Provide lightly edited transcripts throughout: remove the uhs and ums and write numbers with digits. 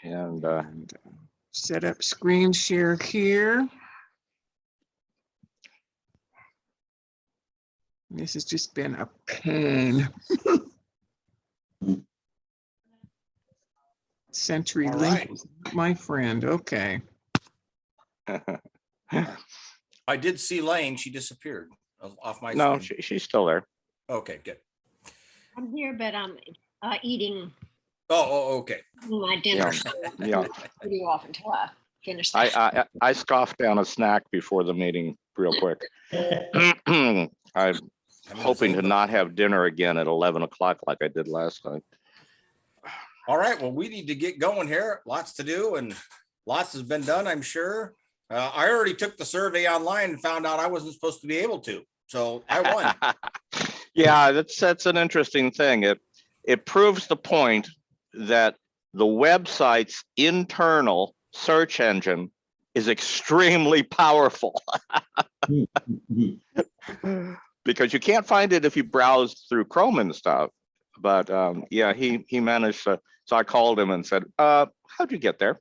And Set up screen share here. This has just been a pain. Century All Link, right. is my friend. Okay. I did see Lane. She disappeared off my no, screen. she's still there. Okay, good. I'm here, but I'm eating Oh, okay. my dinner. Yeah, So yeah. pretty off until I finish. I scoffed down a snack before the meeting real quick. I'm hoping to not have dinner again at 11 o'clock like I did last night. All right. Well, we need to get going here. Lots to do and lots has been done, I'm sure. I already took the survey online and found out I wasn't supposed to be able to. So I won. Yeah, that's an interesting thing. It proves the point that the website's internal search engine is extremely powerful because you can't find it if you browse through Chrome and stuff. But yeah, he managed to. So I called him and said, "How'd you get there?"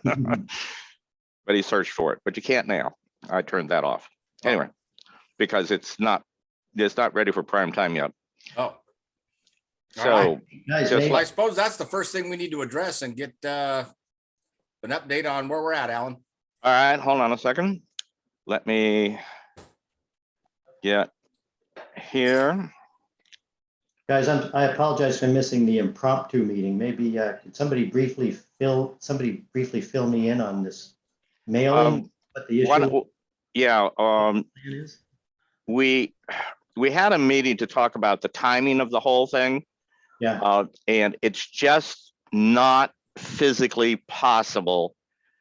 But he searched for it. But you can't now. I turned that off anyway because it's not ready for prime time yet. Oh. So All Guys, just maybe- Well, I suppose that's the first thing we need to address and get an update on where we're at, Alan. all right, hold on a second. Let me get here. Guys, I apologize for missing the impromptu meeting. Maybe could somebody briefly fill me in on this mailing? What the issue is? We had a meeting to talk about the timing of the whole thing. Yeah. And it's just not physically possible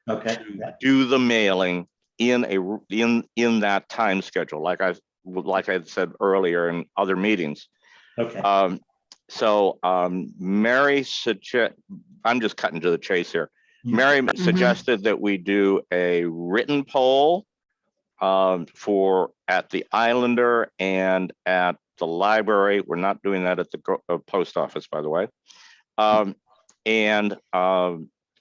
Okay. to do the mailing in that time schedule, like I said earlier in other meetings. Okay. So Mary I'm just cutting to the chase here. Mary suggested that we do a written poll for at the Islander and at the library. We're not doing that at the post office, by the way. And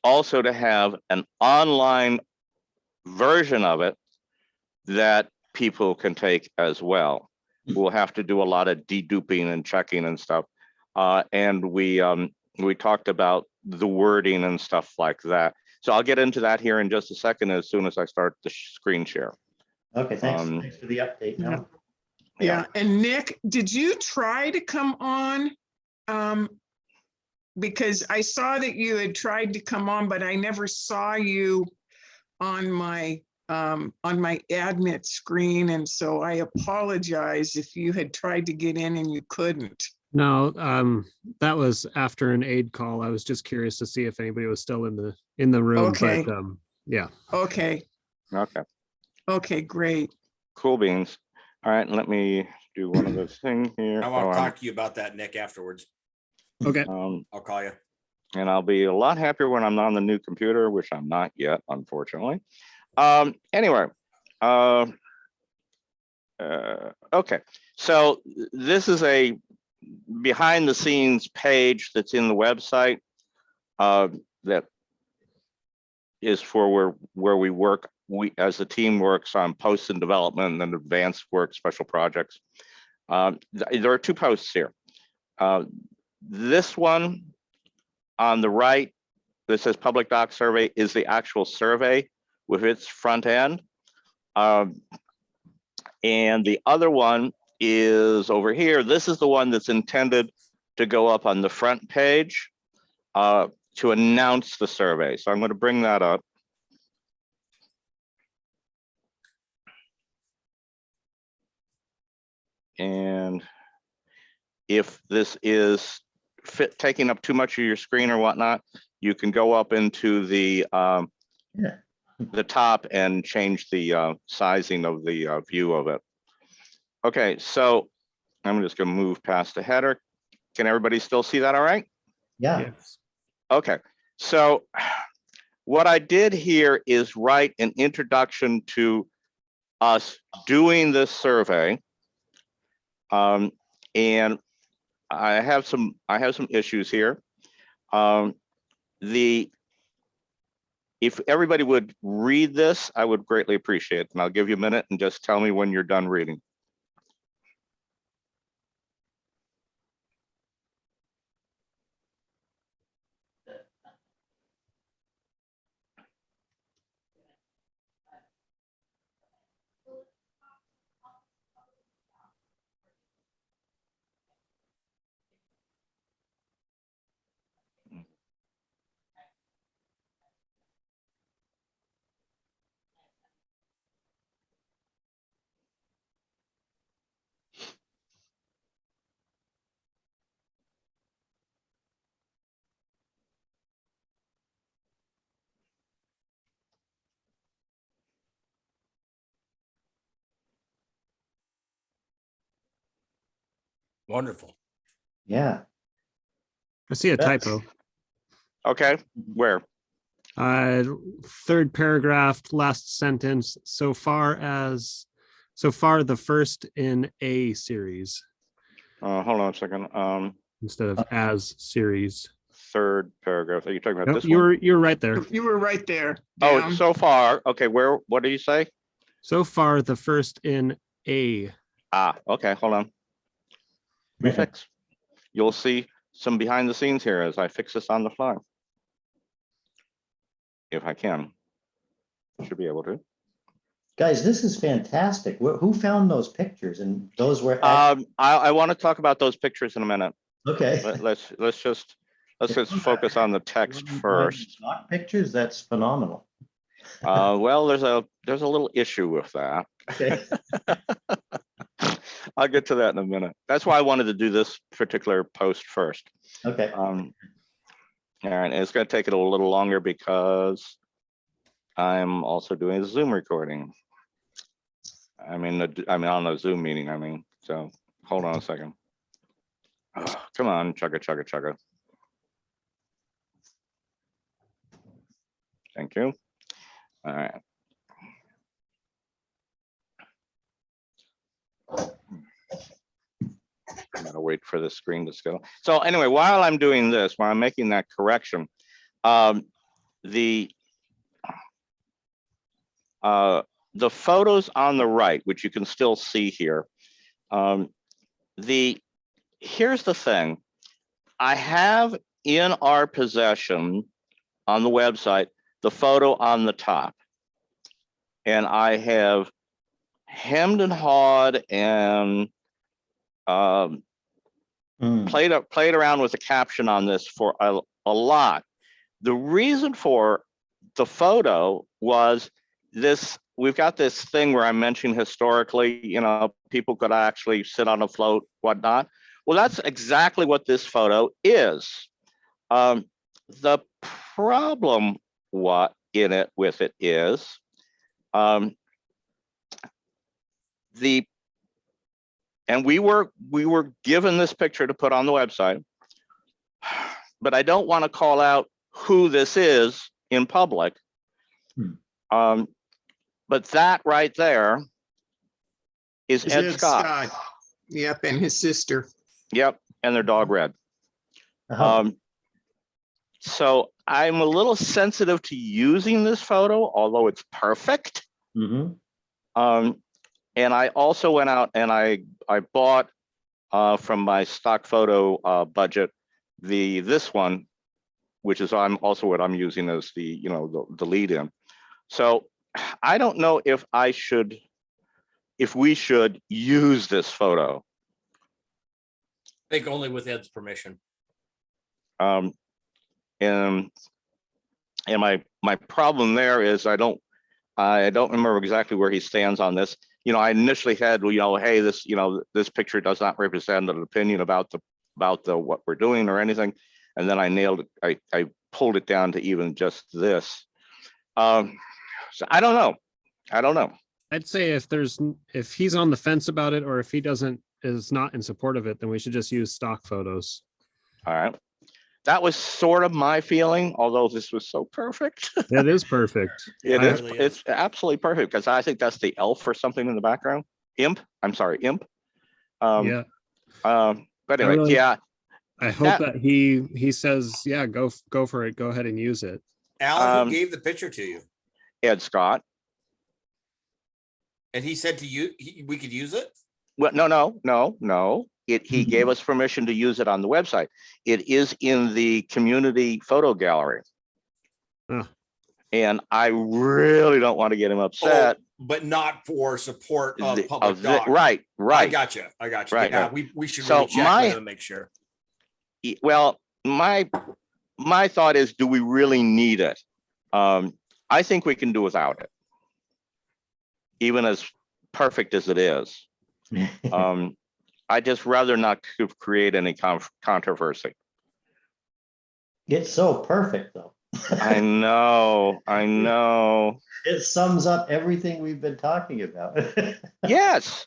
also to have an online version of it that people can take as well. We'll have to do a lot of deduping and checking and stuff. And we talked about the wording and stuff like that. So I'll get into that here in just a second as soon as I start the screen share. Okay, thanks. Thanks for the update. Yeah. Now. Yeah, and Nick, did you try to come on? Because I saw that you had tried to come on, but I never saw you on my admit screen, and so I apologize if you had tried to get in and you couldn't. No, that was after an aid call. I was just curious to see if anybody was still in the room. Okay. But, yeah. Okay. Okay. Okay, great. Cool beans. All right, let me do one of those things here. I want to talk to you about that, Nick, afterwards. Okay. I'll call you. And I'll be a lot happier when I'm on the new computer, which I'm not yet, unfortunately. Anyway, okay. So this is a behind the scenes page that's in the website that is for where we work. We as a team works on posts and development and advanced work special projects. There are two posts here. This one on the right that says public doc survey is the actual survey with its front end. And the other one is over here. This is the one that's intended to go up on the front page to announce the survey. So I'm going to bring that up. And if this is taking up too much of your screen or whatnot, you can go up into the top and change the sizing of the view of it. Okay, so I'm just going to move past the header. Can everybody still see that all right? Yeah. Yes. Okay, so what I did here is write an introduction to us doing this survey. And I have some issues here. The if everybody would read this, I would greatly appreciate it. And I'll give you a minute and just tell me when you're done reading. Wonderful. Yeah. I see a That's- typo. Okay, where? Third paragraph, last sentence. So far the first in a series Hold on a second. instead of as series. Third paragraph. Are you talking about Nope, this one? you're right there. You were right there. Oh, down. so far. Okay, where? What do you say? So far the first in a. Ah, okay, hold on. Refix. You'll see some behind the scenes here as I fix this on the fly. If I can. Should be able to. Guys, this is fantastic. Who found those pictures? And those were, I want to talk about those pictures in a minute. okay. Let's just focus on the text first. Stock pictures, that's phenomenal. Well, there's a little issue with that. Okay. I'll get to that in a minute. That's why I wanted to do this particular post first. Okay. All right, and it's going to take it a little longer because I'm also doing a Zoom recording. I mean on a Zoom meeting. So hold on a second. Oh, come on, chugga, chugga, chugga. Thank you. All right. I'm gonna wait for the screen to scale. So anyway, while I'm doing this, while I'm making that correction, the photos on the right, which you can still see here, here's the thing. I have in our possession on the website the photo on the top, and I have hemmed and hawed and played around with the caption on this for a lot. The reason for the photo was this. We've got this thing where I mentioned historically, people could actually sit on a float, whatnot. Well, that's exactly what this photo is. The problem with it is and we were given this picture to put on the website, but I don't want to call out who this is in public. But that right there is Ed Scott. Yep, and his sister. Yep, and their dog Red. So I'm a little sensitive to using this photo, although it's perfect. And I also went out and I bought from my stock photo budget this one, which is what I'm using as the the lead in. So I don't know if we should use this photo. I think only with Ed's permission. And my problem there is I don't remember exactly where he stands on this. I initially had, hey, this picture does not represent an opinion about what we're doing or anything, and then I nailed it. I pulled it down to even just this. So I don't know. I'd say if he's on the fence about it, or if he is not in support of it, then we should just use stock photos. All right. That was sort of my feeling, although this was so perfect. That is perfect. It's absolutely perfect, because I think that's the elf or something in the background. Imp. Yeah. But anyway, I hope that he says, yeah, go for it. Go ahead and use it. Alan, who gave the picture to you? Ed Scott. And he said to you, we could use it? Well, no. He gave us permission to use it on the website. It is in the community photo gallery. Huh. And I really don't want to get him upset. Oh, but not for support of The- public the- dogs. right. I got you. Right, Yeah, right. we should So really check with him and make sure. Well, my thought is, do we really need it? I think we can do without it, even as perfect as it is. I just rather not create any controversy. It's so perfect, though. I know. It sums up everything we've been talking about. Yes.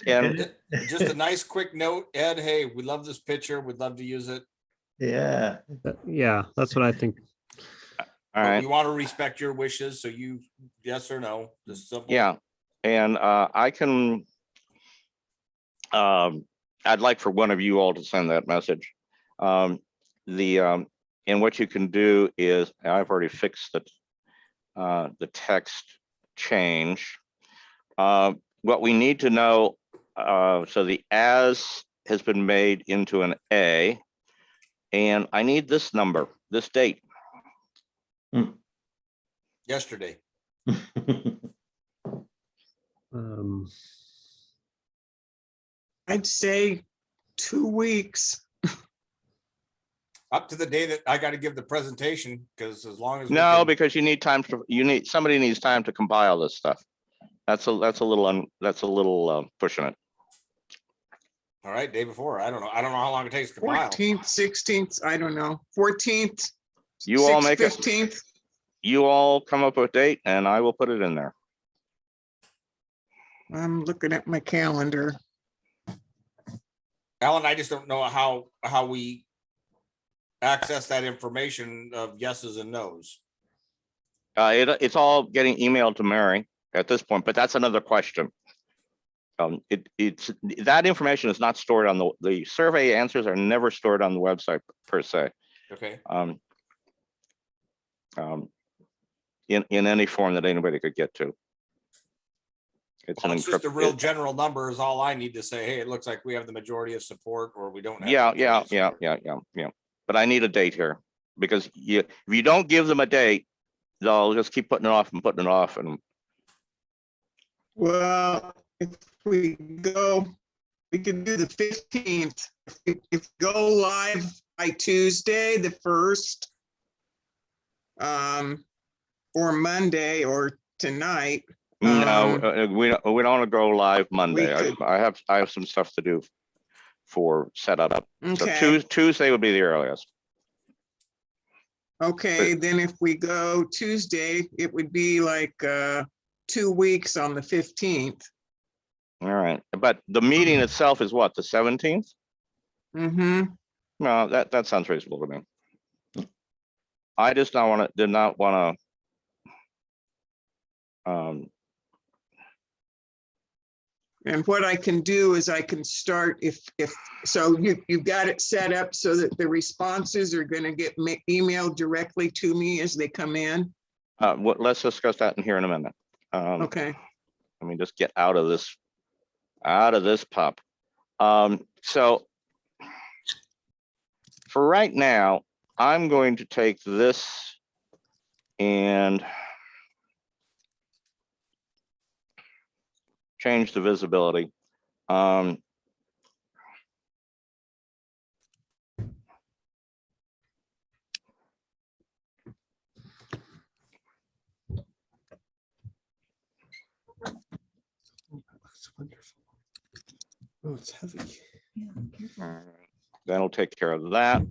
And Just a nice quick note, Ed, hey, we love this picture. We'd love to use it. Yeah. Yeah, that's what I think. all But right. we want to respect your wishes. So you, yes or no, just simple. Yeah. And I can, I'd like for one of you all to send that message. And what you can do is, I've already fixed the text change. What we need to know, so the as has been made into an A, and I need this number, this date. Yesterday. I'd say 2 weeks. Up to the day that I got to give the presentation, because as long as we No, can- because you need time to, somebody needs time to compile this stuff. That's a little pushing it. all right, day before. I don't know how long it takes to compile. 14th, 16th, I don't know, 14th. You all make it. 15th. You all come up with a date and I will put it in there. I'm looking at my calendar. Alan, I just don't know how we access that information of yeses and nos. It's all getting emailed to Mary at this point, but that's another question. It's that information is not stored on the survey answers are never stored on the website per se. Okay. In any form that anybody could get to. It's Well, an it's just a real encrypted. general number is all I need to say. Hey, it looks like we have the majority of support, or we don't have. Yeah. the majority of support. But I need a date here because if you don't give them a date, they'll just keep putting it off and Well, if we go, we can do the 15th. If we go live by Tuesday, the 1st, or Monday or tonight. no, we don't want to go live Monday. could- I have some stuff to do for setup. So Okay, Tuesday would be the earliest. okay, then if we go Tuesday, it would be like 2 weeks on the 15th. All right, but the meeting itself is what, the 17th? Mm-hmm. No, that sounds reasonable to me. I just did not want to. And what I can do is I can start so you've got it set up so that the responses are going to get emailed directly to me as they come in. Let's discuss that in here in a minute. Okay, Let me just get out of this pup. So for right now, I'm going to take this and change the visibility. That's wonderful. Oh, it's heavy. All right. That'll take care of that.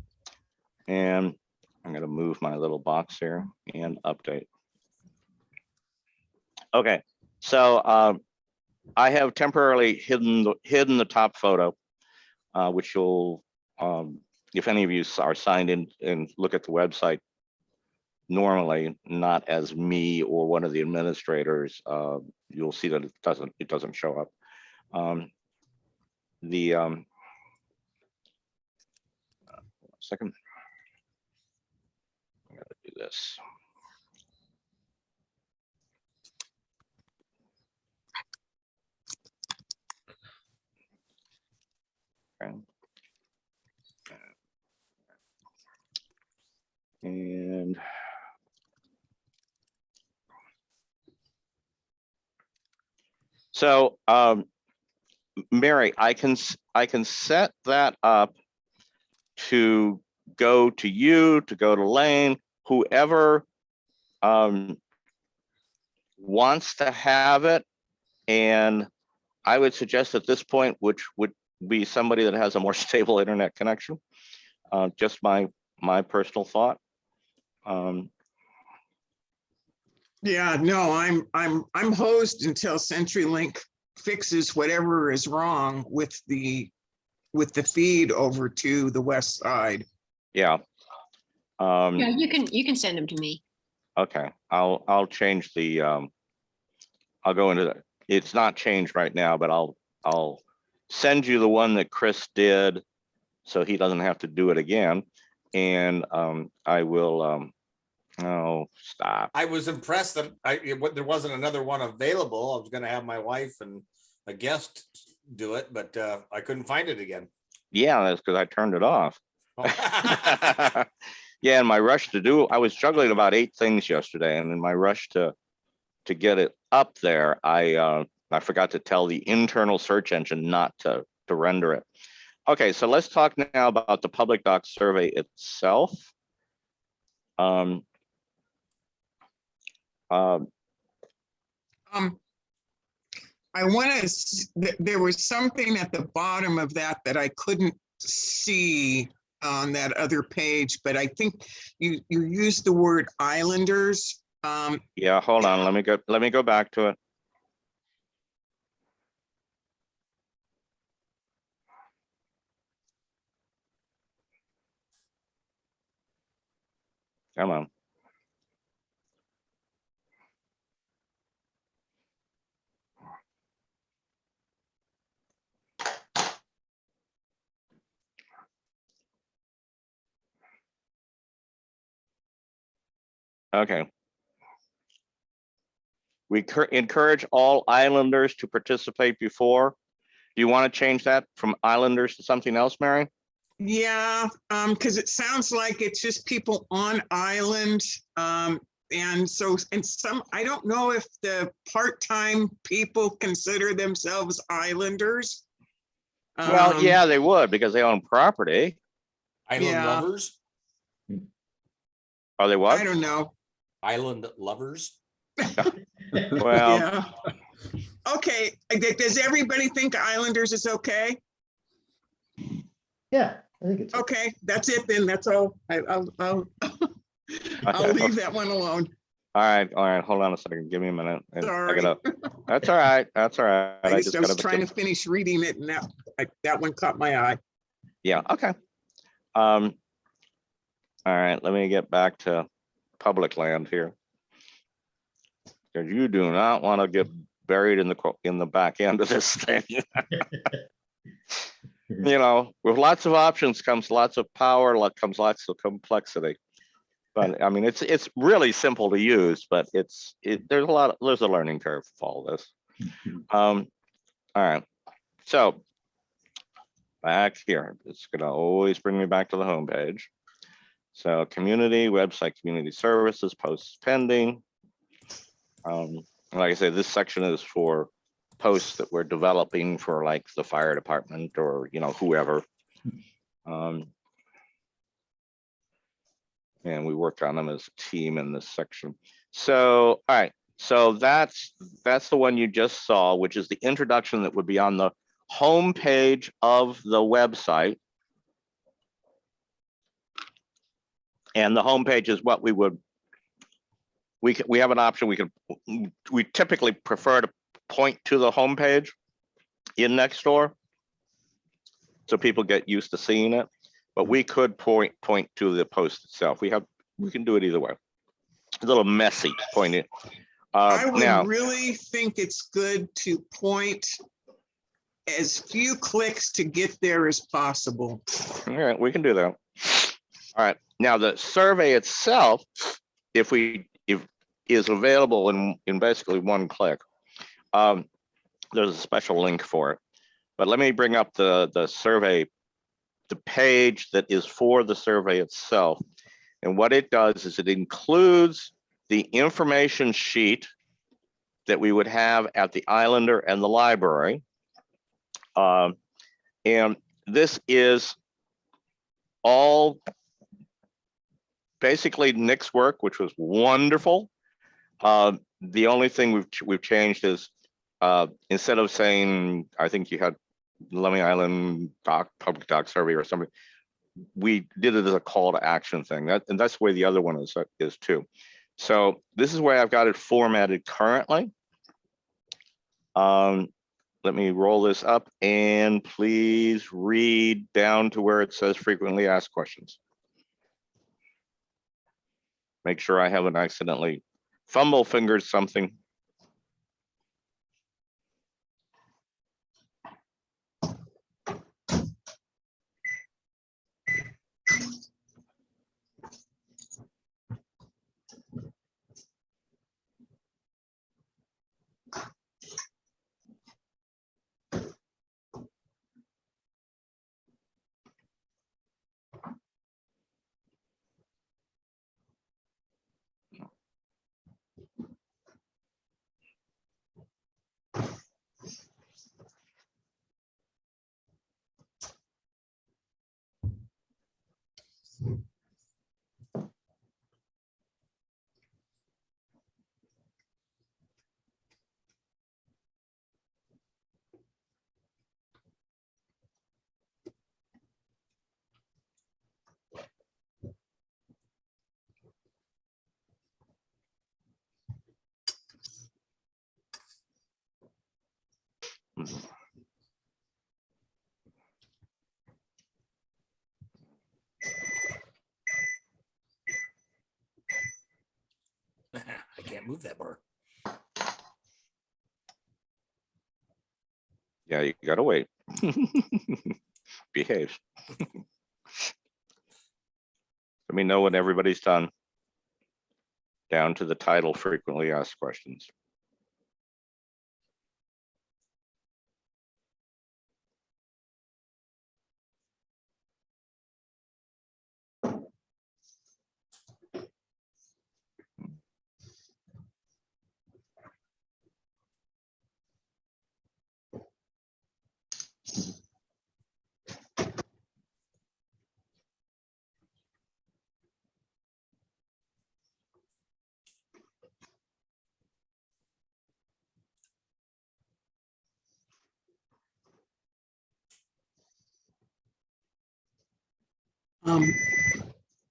And I'm going to move my little box here and update. Okay, so I have temporarily hidden the top photo, which you'll, if any of you are signed in and look at the website normally, not as me or one of the administrators, you'll see that it doesn't show up. Second, I'm gonna do this. Okay. And so, Mary, I can set that up to go to you, to go to Lane, whoever wants to have it. And I would suggest at this point, which would be somebody that has a more stable internet connection. Just my personal thought. Yeah, no, I'm hosed until CenturyLink fixes whatever is wrong with the feed over to the west side. Yeah. Yeah, you can send them to me. Okay, I'll change the, I'll go into the, it's not changed right now, but I'll send you the one that Chris did so he doesn't have to do it again. And I will, oh, stop. I was impressed that there wasn't another one available. I was going to have my wife and a guest do it, but I couldn't find it again. Yeah, that's because I turned it off. Oh. Yeah, in my rush to do, I was juggling about 8 things yesterday, and in my rush to get it up there, I forgot to tell the internal search engine not to render it. Okay, so let's talk now about the public doc survey itself. I want to, there was something at the bottom of that I couldn't see on that other page, but I think you used the word islanders. Yeah, hold on, let me go back to it. Come on. Okay. We encourage all islanders to participate before. Do you want to change that from islanders to something else, Mary? Yeah, because it sounds like it's just people on island. And so, and some, I don't know if the part-time people consider themselves islanders. Well, yeah, they would because they own property. Island Yeah. lovers. Are they what? I don't know. Island lovers. Well, Yeah. Okay, does everybody think islanders is okay? Yeah, I think it's. Okay, that's it then, that's all. I'll okay. leave that one alone. All right, hold on a second. Give me a minute. Sorry. That's all right. That's all right. I just was gotta trying to finish reading it and that one caught my eye. Yeah, okay. All right, let me get back to public land here. Because you do not want to get buried in the back end of this thing. You know, with lots of options comes lots of power, comes lots of complexity. But I mean, it's really simple to use, but there's a learning curve for all this. All right, so back here, it's gonna always bring me back to the home page. So community, website, community services, posts pending. Like I said, this section is for posts that we're developing for like the fire department or, you know, whoever. And we worked on them as a team in this section. So, all right, so that's the one you just saw, which is the introduction that would be on the home page of the website. And the home page is what we have an option. We typically prefer to point to the home page in Nextdoor so people get used to seeing it, but we could point to the post itself. We can do it either way. It's a little messy pointing. I would Now, really think it's good to point as few clicks to get there as possible. all right, we can do that. All right, now the survey itself, if is available in basically one click. There's a special link for it, But let me bring up the survey, the page that is for the survey itself. And what it does is it includes the information sheet that we would have at the Islander and the library. And this is all basically Nick's work, which was wonderful. The only thing we've changed is instead of saying, I think you had Lummi Island public doc survey or something, we did it as a call to action thing. And that's the way the other one is too. So this is where I've got it formatted currently. Let me roll this up and please read down to where it says frequently asked questions. Make sure I haven't accidentally fumble fingered something. I can't move that bar. Yeah, you gotta wait. Behave. Let me know when everybody's done. Down to the title, frequently asked questions.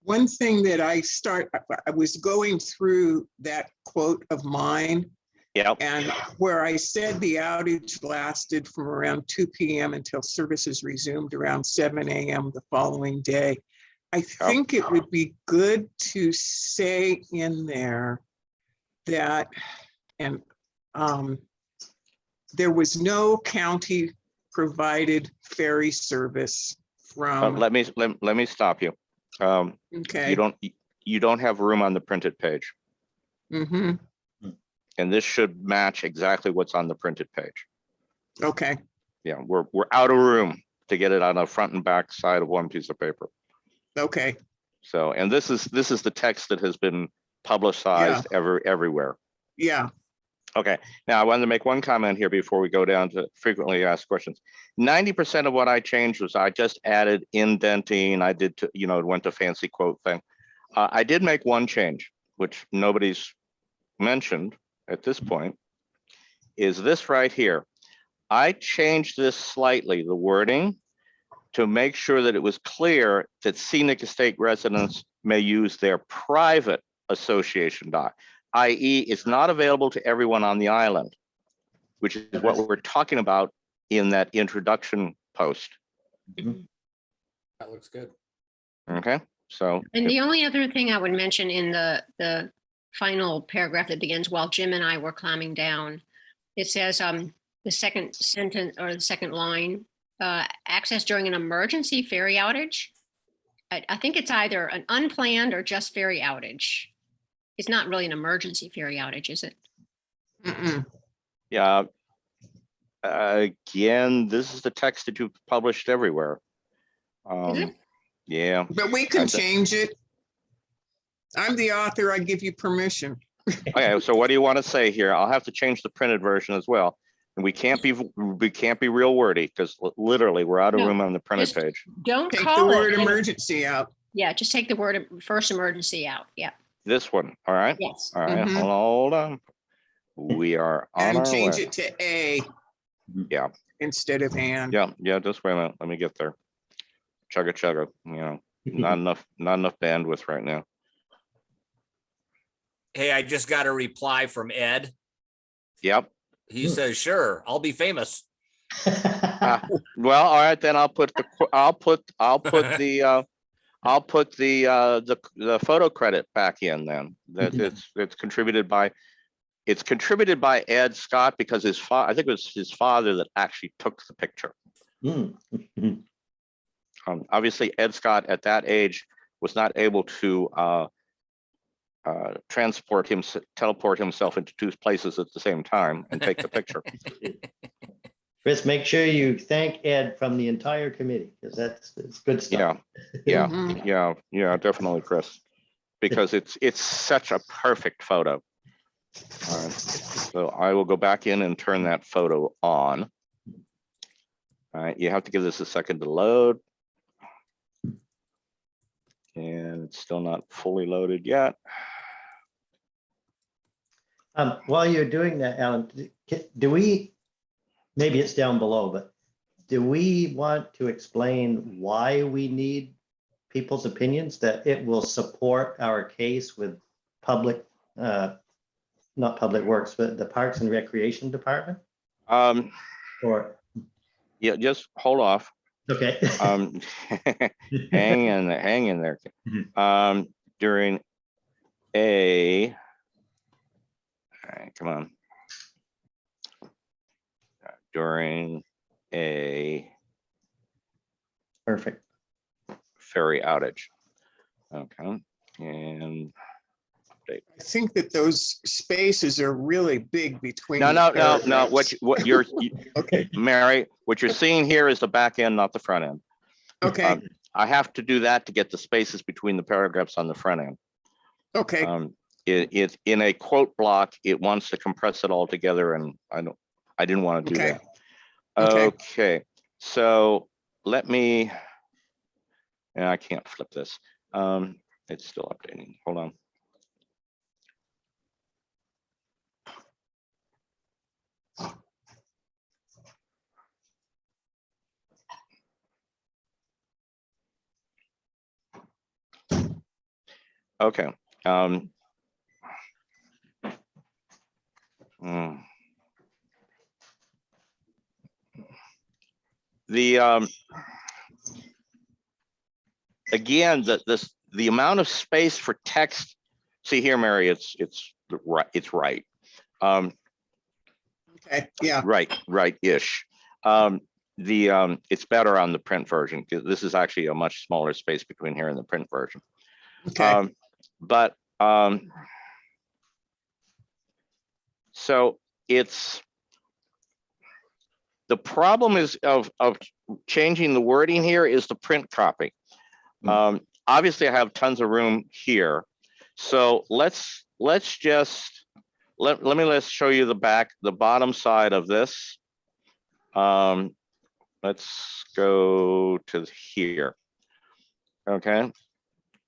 One thing that I was going through that quote of mine, Yep. and where I said the outage lasted from around 2 p.m. until services resumed around 7 a.m. the following day. I think it would be good to say in there that, and there was no county provided ferry service from. Let me stop you. Okay. You don't have room on the printed page. Mm-hmm. And this should match exactly what's on the printed page. Okay. Yeah, we're out of room to get it on the front and back side of one piece of paper. Okay. So, and this is the text that has been publicized everywhere. Yeah. Okay, now I wanted to make one comment here before we go down to frequently asked questions. 90% of what I changed was I just added indenting. I did, went to fancy quote thing. I did make one change, which nobody's mentioned at this point, is this right here. I changed this slightly, the wording, to make sure that it was clear that scenic estate residents may use their private association dock, i.e. it's not available to everyone on the island, which is what we're talking about in that introduction post. That looks good. Okay, so. And the only other thing I would mention in the final paragraph that begins, while Jim and I were climbing down, it says the second sentence or the second line, access during an emergency ferry outage. I think it's either an unplanned or just ferry outage. It's not really an emergency ferry outage, is it? Mm-mm. Yeah. Again, this is the text that you've published everywhere. it? Yeah, But we can I thi- change it. I'm the author. I give you permission. okay, so what do you want to say here? I'll have to change the printed version as well. And we can't be real wordy because literally we're out of No, room on the printed just- page. Don't Take the call word it. emergency out. Yeah, just take the word first emergency out. Yeah, This one, all right? yes. All right, Mhm. hold on. We are on And our change way. it to A. Yeah. Instead of and. Yeah, just wait a minute. Let me get there. Chugga chugga, not enough bandwidth right now. Hey, I just got a reply from Ed. Yep. He says, sure, I'll be famous. Well, all right, then I'll put the photo credit back in then. That it's contributed by Ed Scott because I think it was his father that actually took the picture. Obviously, Ed Scott at that age was not able to teleport himself into two places at the same time and take the picture. Chris, make sure you thank Ed from the entire committee, because it's good stuff. Yeah, definitely, Chris, because it's such a perfect photo. All right, so I will go back in and turn that photo on. All right, you have to give this a second to load. And it's still not fully loaded yet. While you're doing that, Alan, do we, maybe it's down below, but do we want to explain why we need people's opinions, that it will support our case with public, not public works, but the Parks and Recreation Department? Or Yeah, just hold off. okay. Hang in there. During a, all right, come on. During a Perfect. ferry outage. Okay, and I think that those spaces are really big between. no. the What you're Okay, Mary, what you're seeing here is the back end, not the front end. okay, I have to do that to get the spaces between the paragraphs on the front end. okay. It in a quote block, it wants to compress it all together, and I didn't want to do Okay. that. Okay. Okay, so let me, and I can't flip this. It's still updating. Hold on. Okay. Again, the amount of space for text. See here, Mary, it's right. Okay, yeah, Right-ish. It's better on the print version because this is actually a much smaller space between here and the print version. okay, So it's the problem is of changing the wording here is the print copy. Obviously, I have tons of room here, so let's just let me show you the bottom side of this. Let's go to here. Okay.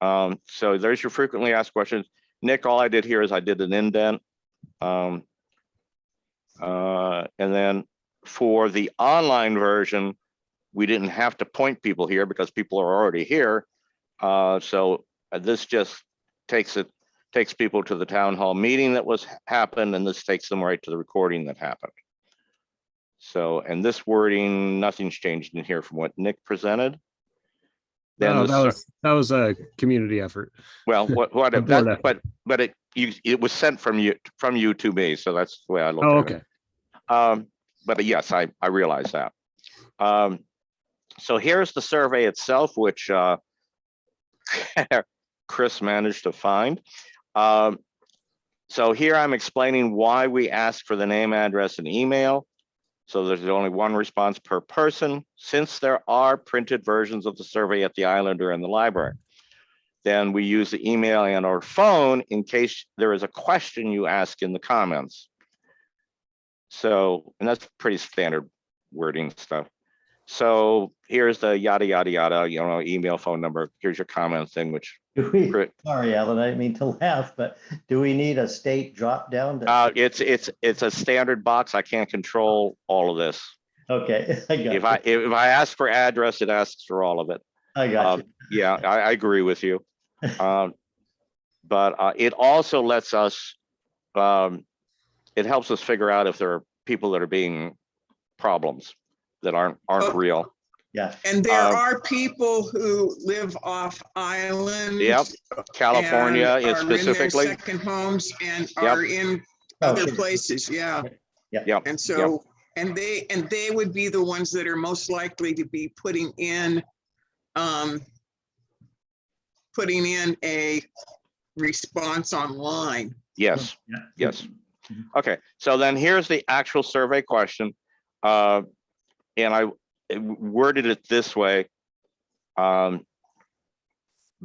So there's your frequently asked questions. Nick, all I did here is I did an indent. And then for the online version, we didn't have to point people here because people are already here. So this just takes people to the town hall meeting that happened, and this takes them right to the recording that happened. So, and this wording, nothing's changed in here from what Nick presented. Then that was a community effort. well, but it was sent from you to me, so that's the way I look at it. Okay. But yes, I realize that. So here's the survey itself, which Chris managed to find. So here I'm explaining why we ask for the name, address, and email. So there's only one response per person, since there are printed versions of the survey at the island or in the library. Then we use the email and or phone in case there is a question you ask in the comments. So, and that's pretty standard wording stuff. So here's the yada, yada, yada, email, phone number, here's your comment thing, which. Sorry, Alan, I didn't mean to laugh, but do we need a state drop down? It's a standard box. I can't control all of this. Okay, I got If I ask for address, it asks for all of it. I got you. Yeah, I agree with you. But it also lets us, it helps us figure out if there are people that are being problems that aren't real. Yeah. And there are people who live off island. Yep. California is specifically. Are in their second homes and Yep. are in other sure. places. Yeah. Yep. And so, and they would be the ones that are most likely to be putting in a response online. Yes. Yeah. Yes. Okay. So then here's the actual survey question. And I worded it this way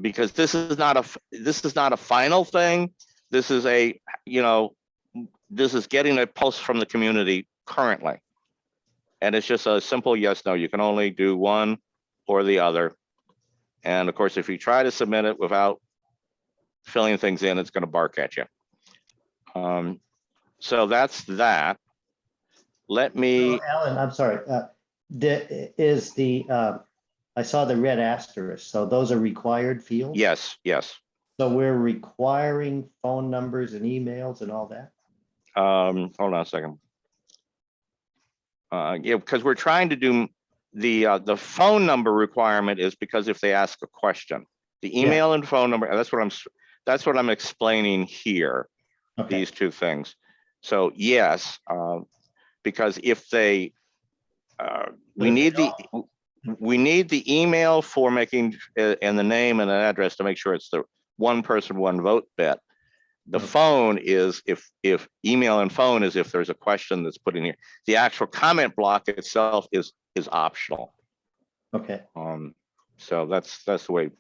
because this is not a final thing. This is this is getting a pulse from the community currently, and it's just a simple yes no. You can only do one or the other, and of course if you try to submit it without filling things in, it's going to bark at you. So that's that. Let me. Alan, I'm sorry. I saw the red asterisk. So those are required fields? Yes, yes. So we're requiring phone numbers and emails and all that? Hold on a second. Yeah, because we're trying to do the phone number requirement is because if they ask a question, the email and phone number, that's what I'm explaining here. Okay. These two things. So yes, because if they, we need the email for making and the name and an address to make sure it's the one person, one vote bit. The phone is if email and phone is if there's a question that's put in here. The actual comment block itself is optional. Okay. So that's the way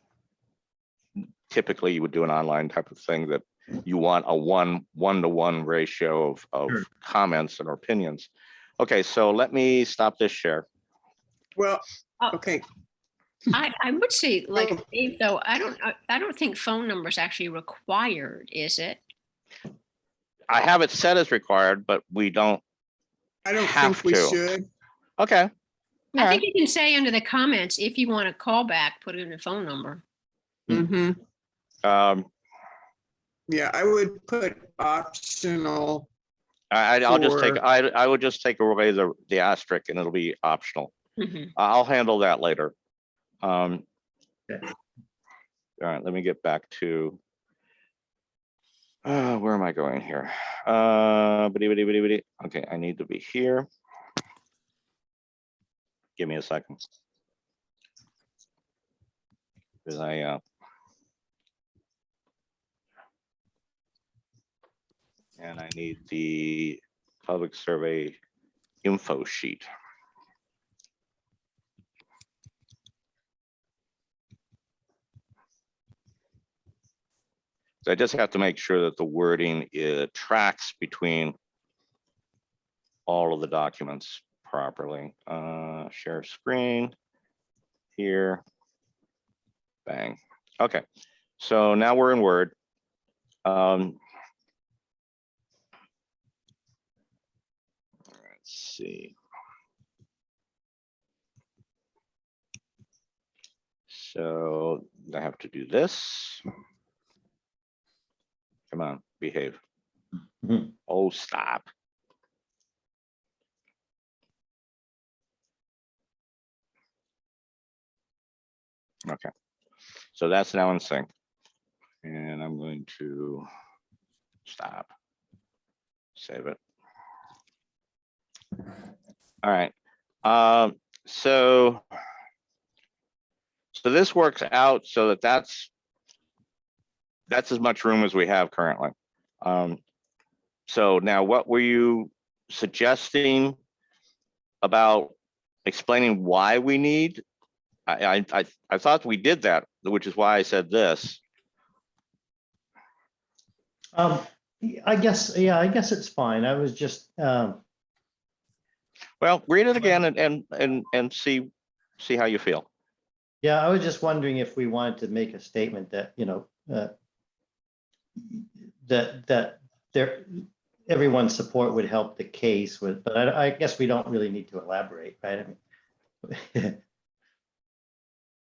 typically you would do an online type of thing, that you want a one-to-one ratio of Sure. comments and opinions. Okay, so let me stop this share. Well, okay. I would say, like Dave, though, I don't think phone number is actually required, is it? I have it set as required, but we don't. I don't have think we to. should. Okay. I think you can say under the comments, if you want to call back, put in a phone number. Mm-hmm. Um, Yeah, I would put optional. I'll just take. For- I would just take away the asterisk, and it'll be optional. Mhm. I'll handle that later. Okay. All right, let me get back to. Where am I going here? Okay, I need to be here. Give me a second. Because and I need the public survey info sheet. So I just have to make sure that the wording tracks between all of the documents properly. Share screen here. Bang. Okay, so now we're in Word. Let's see. So I have to do this. Come on, behave. Mhm. Oh, stop. Okay, so that's now in sync. And I'm going to stop. Save it. All right. So this works out so that's as much room as we have currently. So now what were you suggesting about explaining why we need, I thought we did that, which is why I said this. I guess, yeah, I guess it's fine. I was just, Well, read it again and see how you feel. yeah, I was just wondering if we wanted to make a statement that, that there, everyone's support would help the case with, but I guess we don't really need to elaborate, right? I mean,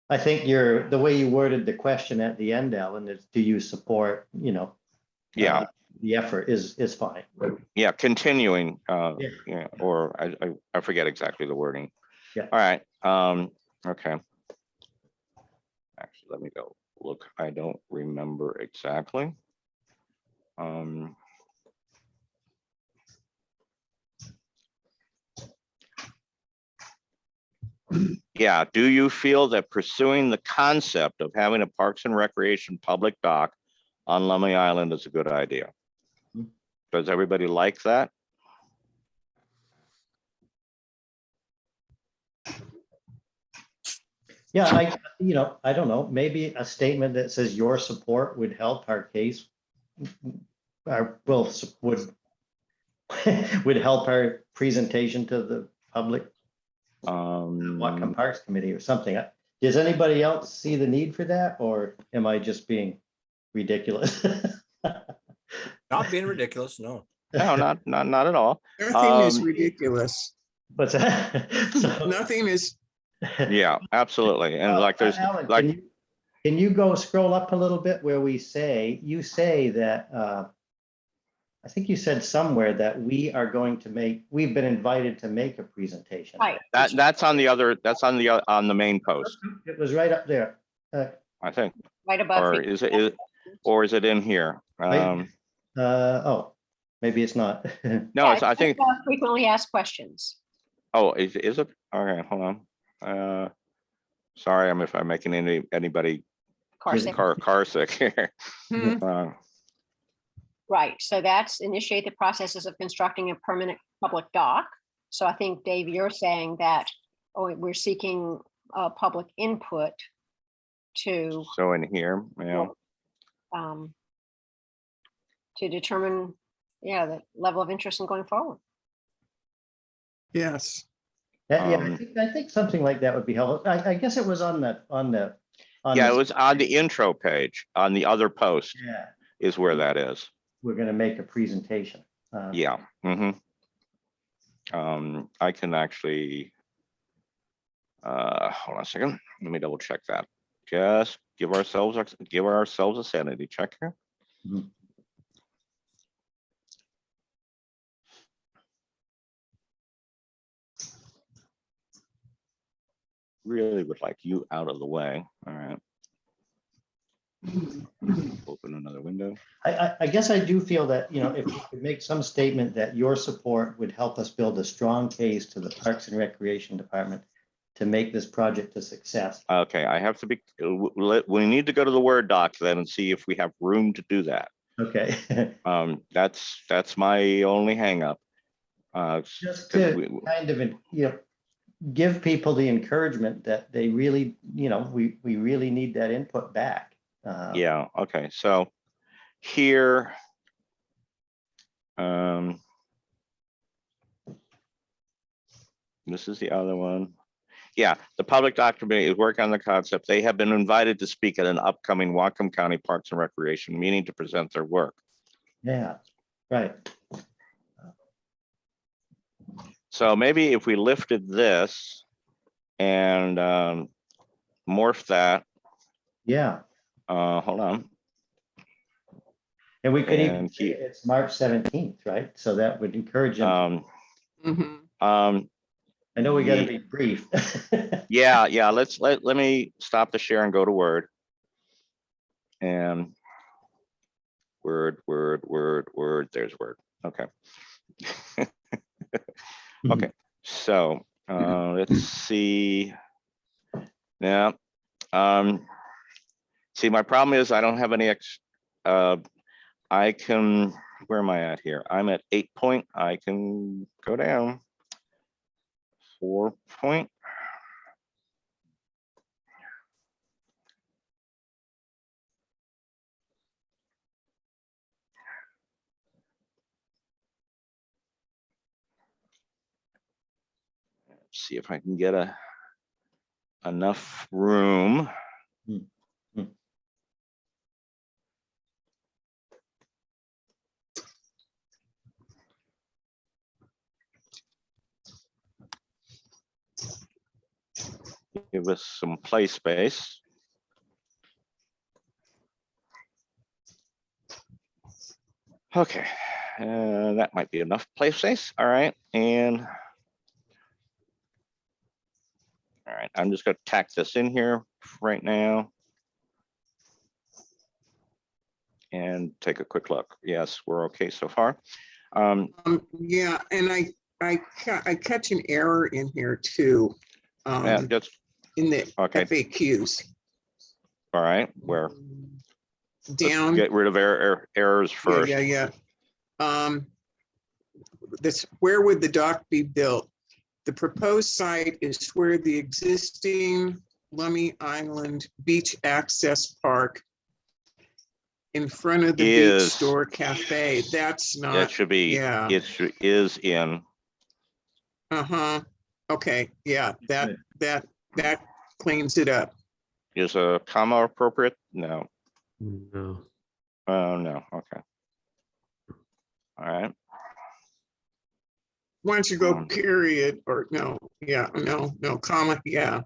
I think the way you worded the question at the end, Ellen, is do you support, Yeah. the effort is fine. Yeah, continuing, Yeah. yeah, or I forget exactly the wording. Yeah. All right, okay. Actually, let me go look. I don't remember exactly. Yeah, do you feel that pursuing the concept of having a Parks and Recreation public dock on Lummi Island is a good idea? Does everybody like that? Yeah, I don't know, maybe a statement that says your support would help our case. Would would help our presentation to the public, Whatcom Parks Committee or something. Does anybody else see the need for that, or am I just being ridiculous? Not being ridiculous, no. No, not at all. Nothing is ridiculous. What's that? So, Nothing is, Yeah, absolutely. And like there's Alan, like, can you go scroll up a little bit where you say that, I think you said somewhere that we've been invited to make a presentation. Right. that's on the main post, It was right up there. I think. Right above. Or is it in here? Right. Oh, maybe it's not. No, Yeah, it's, I think, frequently asked questions. oh, is it? Okay, hold on. Sorry, if I'm making anybody car sick here. hmm, Right, so that's initiate the processes of constructing a permanent public dock. So I think, Dave, you're saying that, we're seeking public input to So in here, yeah, to determine, the level of interest in going forward. yes. Yeah, I think something like that would be helpful. I guess it was on the. yeah, it was on the intro page, on the other post Yeah, is where that is. we're gonna make a presentation. Yeah. I can actually, hold on a second. Let me double check that. Just give ourselves a sanity check here. Mhm. Really would like you out of the way. All right. Open another window. I guess I do feel that, if we could make some statement that your support would help us build a strong case to the Parks and Recreation Department to make this project a success. Okay, I have to be, we need to go to the Word doc then and see if we have room to do that. Okay. That's my only hang up. Just 'cause to kind of, give people the encouragement that they really, we really need that input back. Yeah, okay, so here, this is the other one. Yeah, the public document is working on the concept. They have been invited to speak at an upcoming Whatcom County Parks and Recreation meeting to present their work. Yeah, right. So maybe if we lifted this and morph that, Yeah. hold on. And we could even And say it's March 17th, right? So that would encourage them. Mhm. I know we got to be brief. Yeah, let me stop the share and go to Word. And Word, there's Word. Okay. Okay, so let's see. Now, see, my problem is I don't have any I can, where am I at here? I'm at 8 point. I can go down. 4 point. See if I can get enough room. Give us some play space. Okay, that might be enough play space. All right, and all right, I'm just going to tack this in here right now and take a quick look. Yes, we're okay so far. Yeah, and I catch an error in here too. Yeah, just In the okay. FAQs. All right, where Down. let's get rid of errors first. Yeah. This, where would the dock be built? The proposed site is where the existing Lummi Island Beach Access Park in front of the beach Is- store cafe. That's That not, should be, yeah. is in. Okay, yeah, that cleans it up. Is a comma appropriate? No. No. Oh, no, okay. All right. Why don't you go period or no, yeah, no, comma, yeah.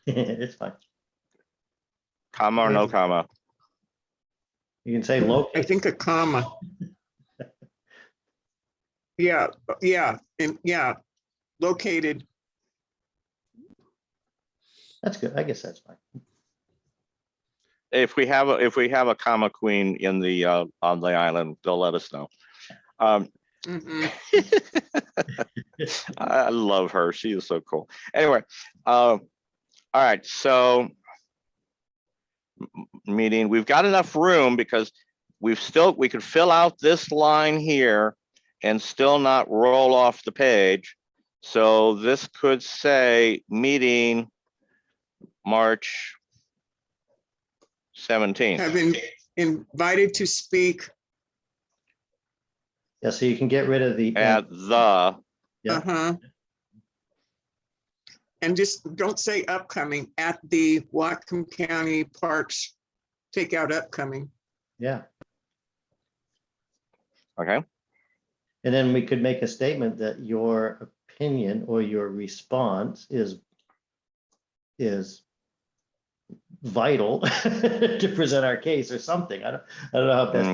It's fine. Comma or no comma? You can say I locate. think a comma. Yeah, and yeah, located. That's good. I guess that's fine. If we have a comma queen in the on the island, they'll let us know. Mhm. I love her. She is so cool. Anyway, all right. So meaning we've got enough room because we could fill out this line here and still not roll off the page. So this could say meeting March 17th. Have been invited to speak. Yeah, so you can get rid of the. At the, Yeah. And just don't say upcoming, at the Whatcom County Parks, take out upcoming. Yeah. okay, And then we could make a statement that your opinion or your response is vital to present our case or something. I don't know how best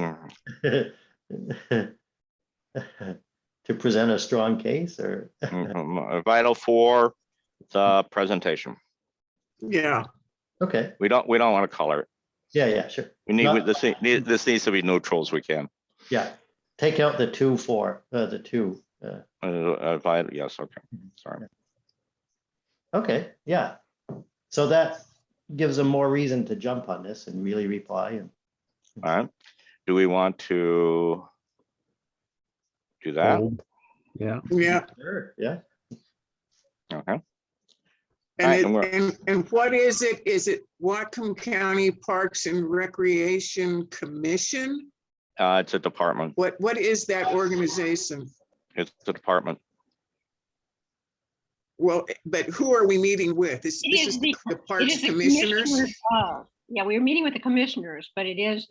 to present a strong case or. Vital for the presentation. Yeah, Okay. We don't want to color it. Yeah, sure. We need this needs to be neutral as we can. Yeah. Take out the two for the two. Vital, yes, okay. Sorry. Okay, yeah. So that gives them more reason to jump on this and really reply. And All right. Do we want to do that? Hold. Yeah. yeah. sure, yeah. Okay. And what is it? Is it Whatcom County Parks and Recreation Commission? It's a department. What is that organization? It's a department. Well, but who are we meeting with? This is the Parks Commissioners? Yeah, we were meeting with the commissioners, but it is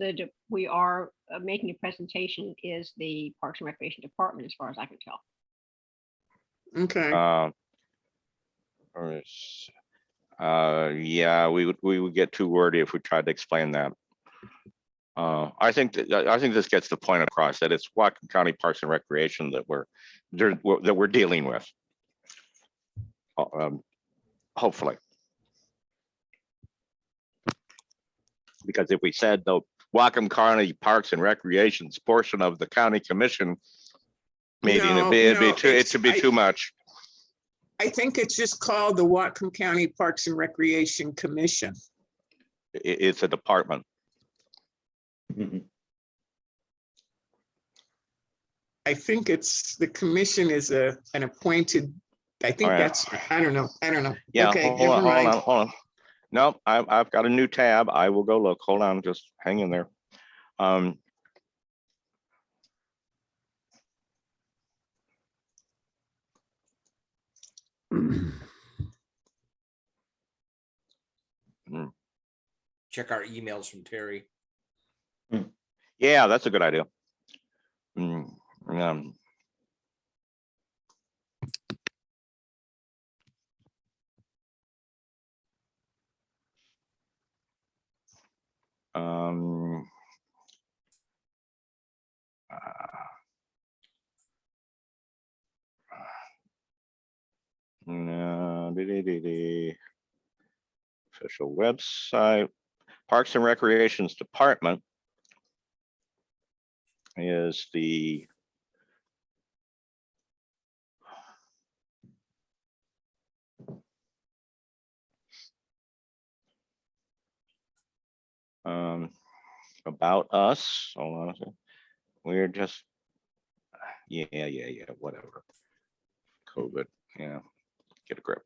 we are making a presentation is the Parks and Recreation Department, as far as I can tell. Okay. Yeah, we would get too wordy if we tried to explain that. I think this gets the point across that it's Whatcom County Parks and Recreation that we're dealing with. Hopefully, because if we said the Whatcom County Parks and Recreation's portion of the county commission meeting, it should be too much. I think it's just called the Whatcom County Parks and Recreation Commission. It's a department. I think it's, the commission is an appointed I think All right. that's, I don't know. Yeah, Okay, hold never on, mind. hold on. Nope, I've got a new tab. I will go look. Hold on, just hang in there. Um, Check our emails from Terry. yeah, that's a good idea. Um, um, no, official website, Parks and Recreations Department is the about us. Hold on a second. We're just, yeah, whatever. COVID, yeah, get a grip.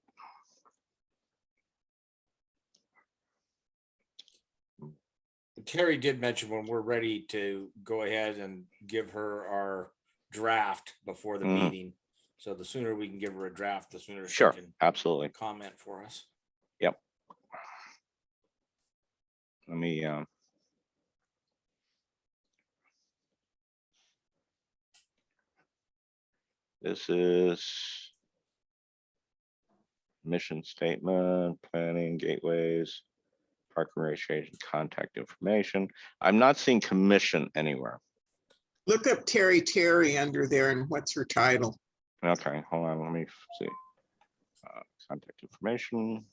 Terry did mention when we're ready to go ahead and give her our draft before the Mhm. meeting. So the sooner we can give her a draft, the sooner she Sure, can absolutely. comment for us. Yep. Let me, this is mission statement, planning, gateways, park and recreation, contact information. I'm not seeing commission anywhere. Look up Terry under there and what's her title? Okay, hold on, let me see. Contact information.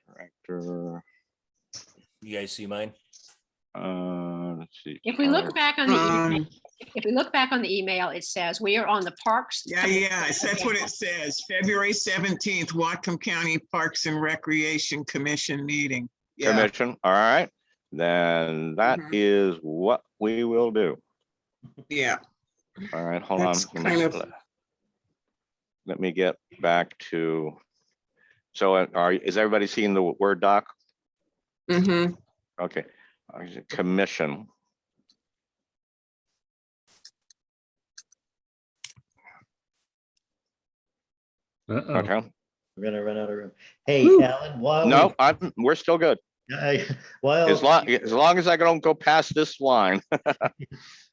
Director. You guys see mine? Let's see. If we look back on the email, Um, if we look back on the email, it says we are on the Parks. yeah, that's what it says. February 17th, Whatcom County Parks and Recreation Commission meeting. Yeah, Commission, all right. Then that Mhm. is what we will do. yeah. All right, hold on. That's kind of, Let me get back to, so is everybody seeing the Word doc? mhm. Okay, commission. Uh-oh. Okay, We're gonna run out of room. Hey, Whew. Alan, while no, we're still good. As long as I don't go past this line.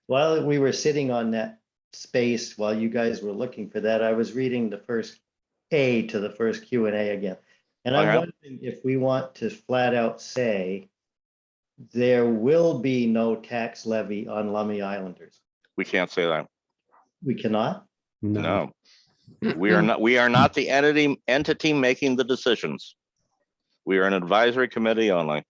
while we were sitting on that space, while you guys were looking for that, I was reading the first A to the first Q&A again. And I'm Okay. wondering if we want to flat out say there will be no tax levy on Lummi Islanders. We can't say that. We cannot? No, Mm-mm. we are not the entity making the decisions. We are an advisory committee only.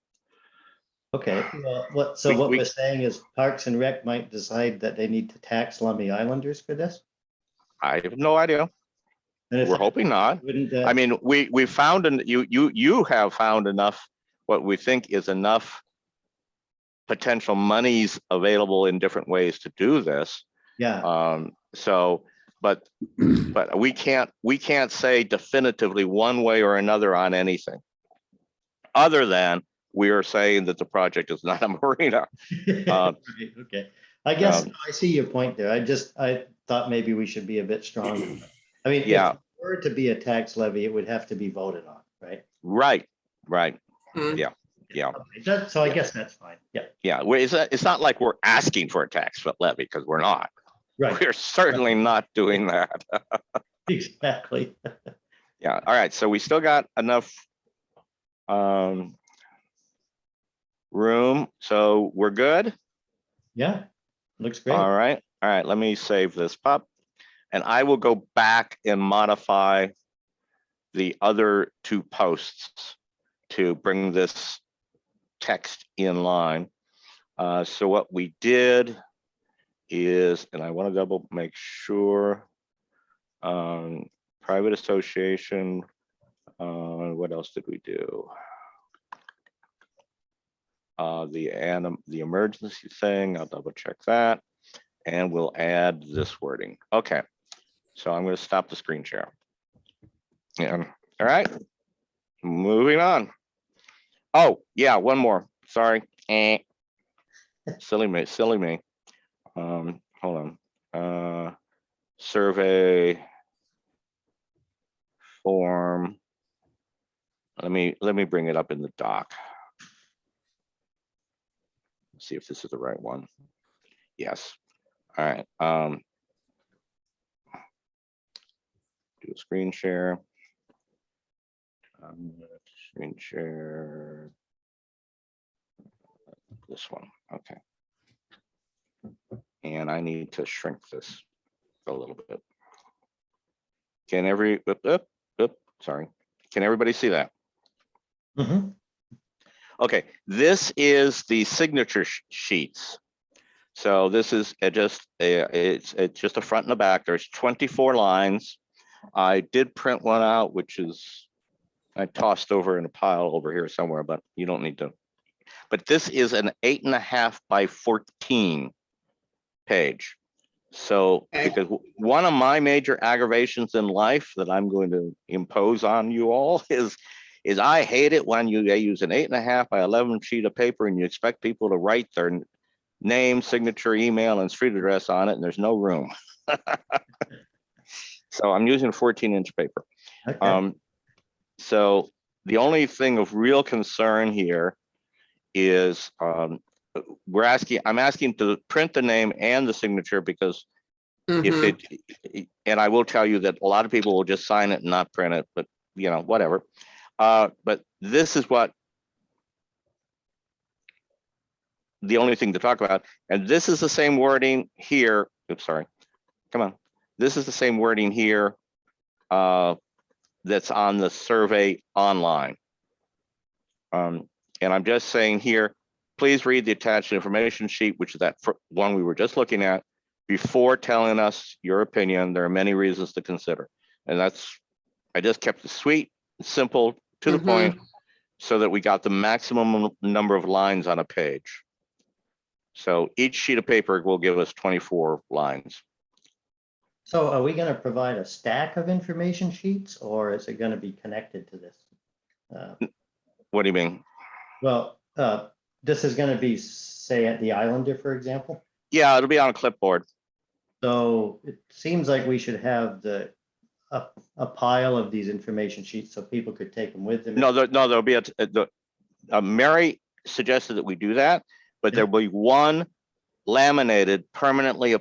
Okay, well, what We- we're saying is Parks and Rec might decide that they need to tax Lummi Islanders for this? I have no idea. And if We're hoping not. Wouldn't I that, mean, we found, and you have found enough, what we think is enough potential monies available in different ways to do this. yeah, So, but we can't say definitively one way or another on anything, other than we are saying that the project is not a marina. Right, okay. I guess Um, I see your point there. I thought maybe we should be a bit stronger. I mean, if Yeah. it were to be a tax levy, it would have to be voted on, right? Right. Mm. Yeah. Okay, so I guess that's fine. Yeah, Yeah. It's not like we're asking for a tax levy, because we're not. right, We're certainly not doing that. exactly. Yeah. All right. So we still got enough room. So we're good. Yeah, looks great. All right. All right. Let me save this up, and I will go back and modify the other two posts to bring this text in line. So what we did is, and I want to double make sure, private association. What else did we do? The emergency thing, I'll double check that. And we'll add this wording. Okay, so I'm going to stop the screen share. Yeah, all right, moving on. Oh, yeah, one more, sorry. Silly me, silly me. Hold on. Survey form. Let me bring it up in the doc. See if this is the right one. Yes. All right. Do a screen share. Screen share. This one. Okay. And I need to shrink this a little bit. Can sorry. Can everybody see that? Mm-hmm. Okay, this is the signature sheets. So this is it's just a front and a back. There's 24 lines. I did print one out, which is I tossed over in a pile over here somewhere, but you don't need to. But this is an 8.5 by 14 page. So because one of my major aggravations in life that I'm going to impose on you all is I hate it when you use an 8.5 by 11 sheet of paper and you expect people to write their name, signature, email, and street address on it, and there's no room. So I'm using a 14-inch paper. Okay. So the only thing of real concern here is I'm asking to print the name and the signature because if it, and I will tell you that a lot of people will just sign it and not print it, but you know, whatever. But this is what the only thing to talk about. And this is the same wording here. Oops, sorry. Come on. This is the same wording here that's on the survey online. And I'm just saying here, please read the attached information sheet, which is that one we were just looking at, before telling us your opinion. There are many reasons to consider. And that's, I just kept it sweet, simple, to the point, so that we got the maximum number of lines on a page. So each sheet of paper will give us 24 lines. So are we going to provide a stack of information sheets, or is it going to be connected to this? What do you mean? Well, this is going to be, say, at the Islander, for example. Yeah, it'll be on a clipboard. So it seems like we should have a pile of these information sheets so people could take them with them. No, there'll be Mary suggested that we do that, but Yeah. there will be one laminated permanently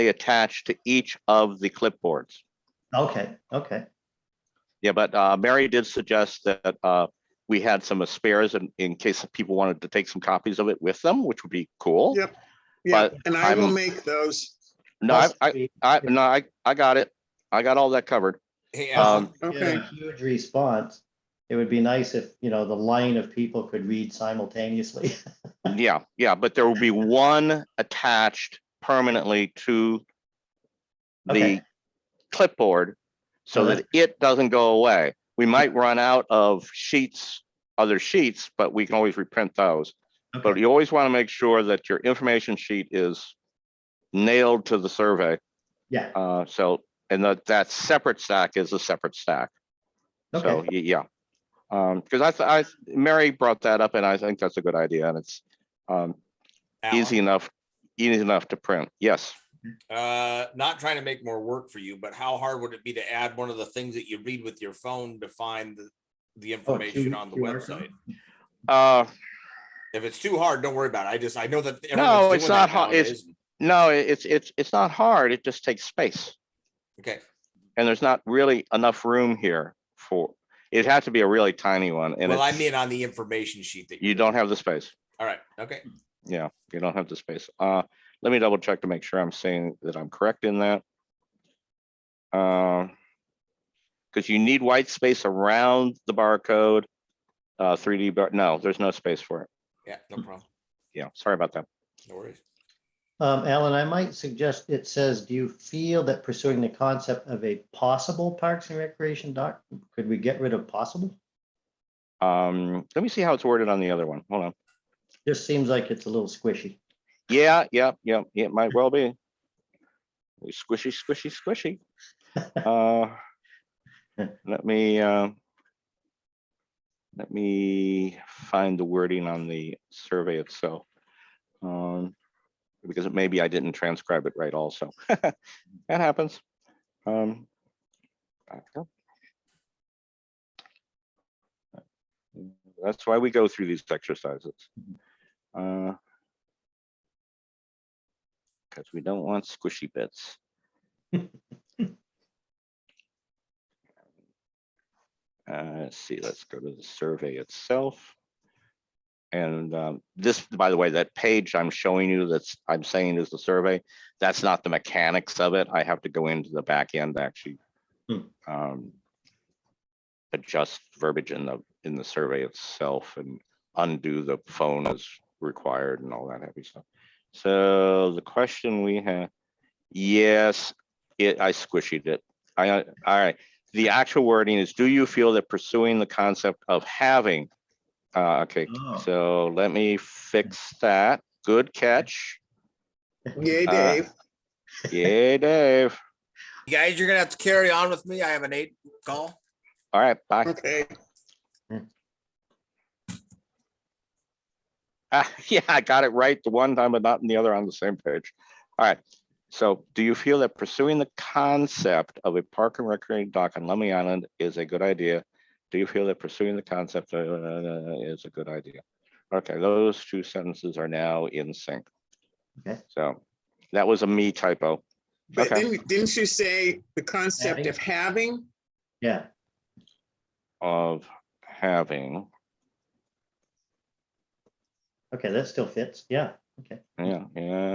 attached to each of the clipboards. Okay. Okay. Yeah, but Mary did suggest that we had some spares in case people wanted to take some copies of it with them, which would be cool. Yep. Yeah, But and I will make those. No, Plus, I got it. I got all that covered. Hey, Um, Alan, get a huge response. It would be nice if, you know, the line of people could read simultaneously. yeah, but there will be one attached permanently to the Okay. clipboard so Oh, that it doesn't go away. We might run out of other sheets, but we can always reprint those. But Okay. you always want to make sure that your information sheet is nailed to the survey. Yeah. And that separate stack is a separate stack. So Okay. yeah, because Mary brought that up, and I think that's a good idea, and it's easy Alan, enough to print. Yes. not trying to make more work for you, but how hard would it be to add one of the things that you read with your phone to find the information on the QR website? If it's too hard, don't worry about it. I know that everyone's No, doing it's not that hard. nowadays. No, it's not hard. It just takes space, Okay. and there's not really enough room here for. It has to be a really tiny one, and Well, I mean on the information sheet that you don't have the space. All right. Okay. Yeah, you don't have the space. Let me double check to make sure I'm saying that I'm correct in that. Because you need white space around the barcode. 3D bar. No, there's no space for it. Yeah, no problem. Yeah, sorry about that. No worries. Alan, I might suggest, it says, do you feel that pursuing the concept of a possible Parks and Recreation doc, could we get rid of possible? Let me see how it's worded on the other one. Hold on. Just seems like it's a little squishy. Yeah, it might well be. Squishy, squishy, squishy. Let me find the wording on the survey itself. Because maybe I didn't transcribe it right also. That happens. Back up. That's why we go through these exercises. Because we don't want squishy bits. Let's see, let's go to the survey itself. And this, by the way, that page I'm showing you I'm saying is the survey, that's not the mechanics of it. I have to go into the back end to actually adjust verbiage in the survey itself and undo the phone as required and all that heavy stuff. So the question we have, yes, I squishied it. All right. The actual wording is, do you feel that pursuing the concept of having, okay, so let me fix that. Good catch. Yay, Dave. Yay, Dave. You guys, you're gonna have to carry on with me. I have an 8 call. All right, bye. Okay. Yeah, I got it right the one time, but not in the other on the same page. All right. So do you feel that pursuing the concept of a park and recreation dock on Lummi Island is a good idea? Do you feel that pursuing the concept is a good idea? Okay, those two sentences are now in sync. Okay. So that was a me typo. But Okay. didn't you say the concept of having? Yeah. Of having. Okay, that still fits. Yeah. Okay. Yeah.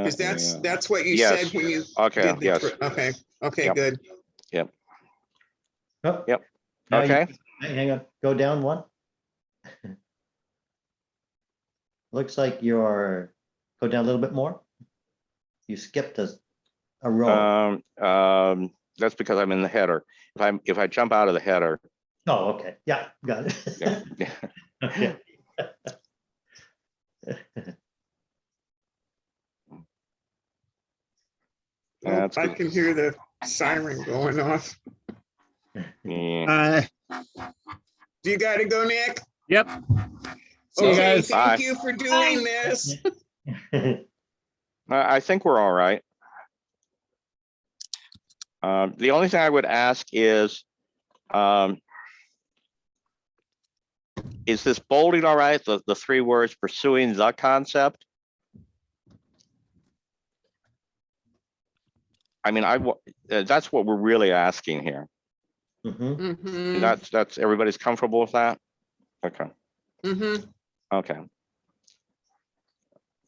Because that's what you Yes. said when you Okay. did the Yes. Okay, Yep. good. Oh, Yep. now Okay. hang on. Go down one. Looks like go down a little bit more. You skipped a row. That's because I'm in the header. If I jump out of the header. Oh, okay. Yeah, got it. Yeah. Okay. That's I good. can hear the siren going off. Yeah. Do you gotta go, Nick? Yep. See you Okay, guys. thank Bye. you for doing this. I think we're all right. The only thing I would ask is this bolding all right? The 3 words pursuing the concept. I mean, that's what we're really asking here. Mhm. Mhm, That's everybody's comfortable with that? Okay. mhm. Okay. All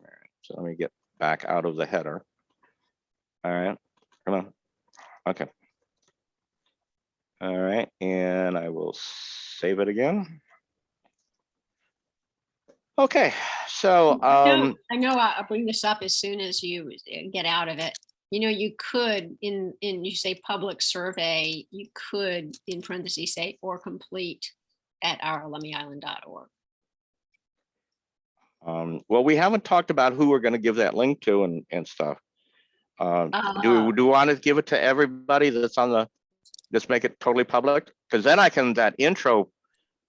right. So let me get back out of the header. All right. Come on. Okay. All right. And I will save it again. Okay. So I know I'll bring this up as soon as you get out of it. You know, you could you say public survey, you could in parentheses say or complete at ourlummyisland.org. well, we haven't talked about who we're going to give that link to and stuff. Do we want to give it to everybody that's on the, just make it totally public? Because then that intro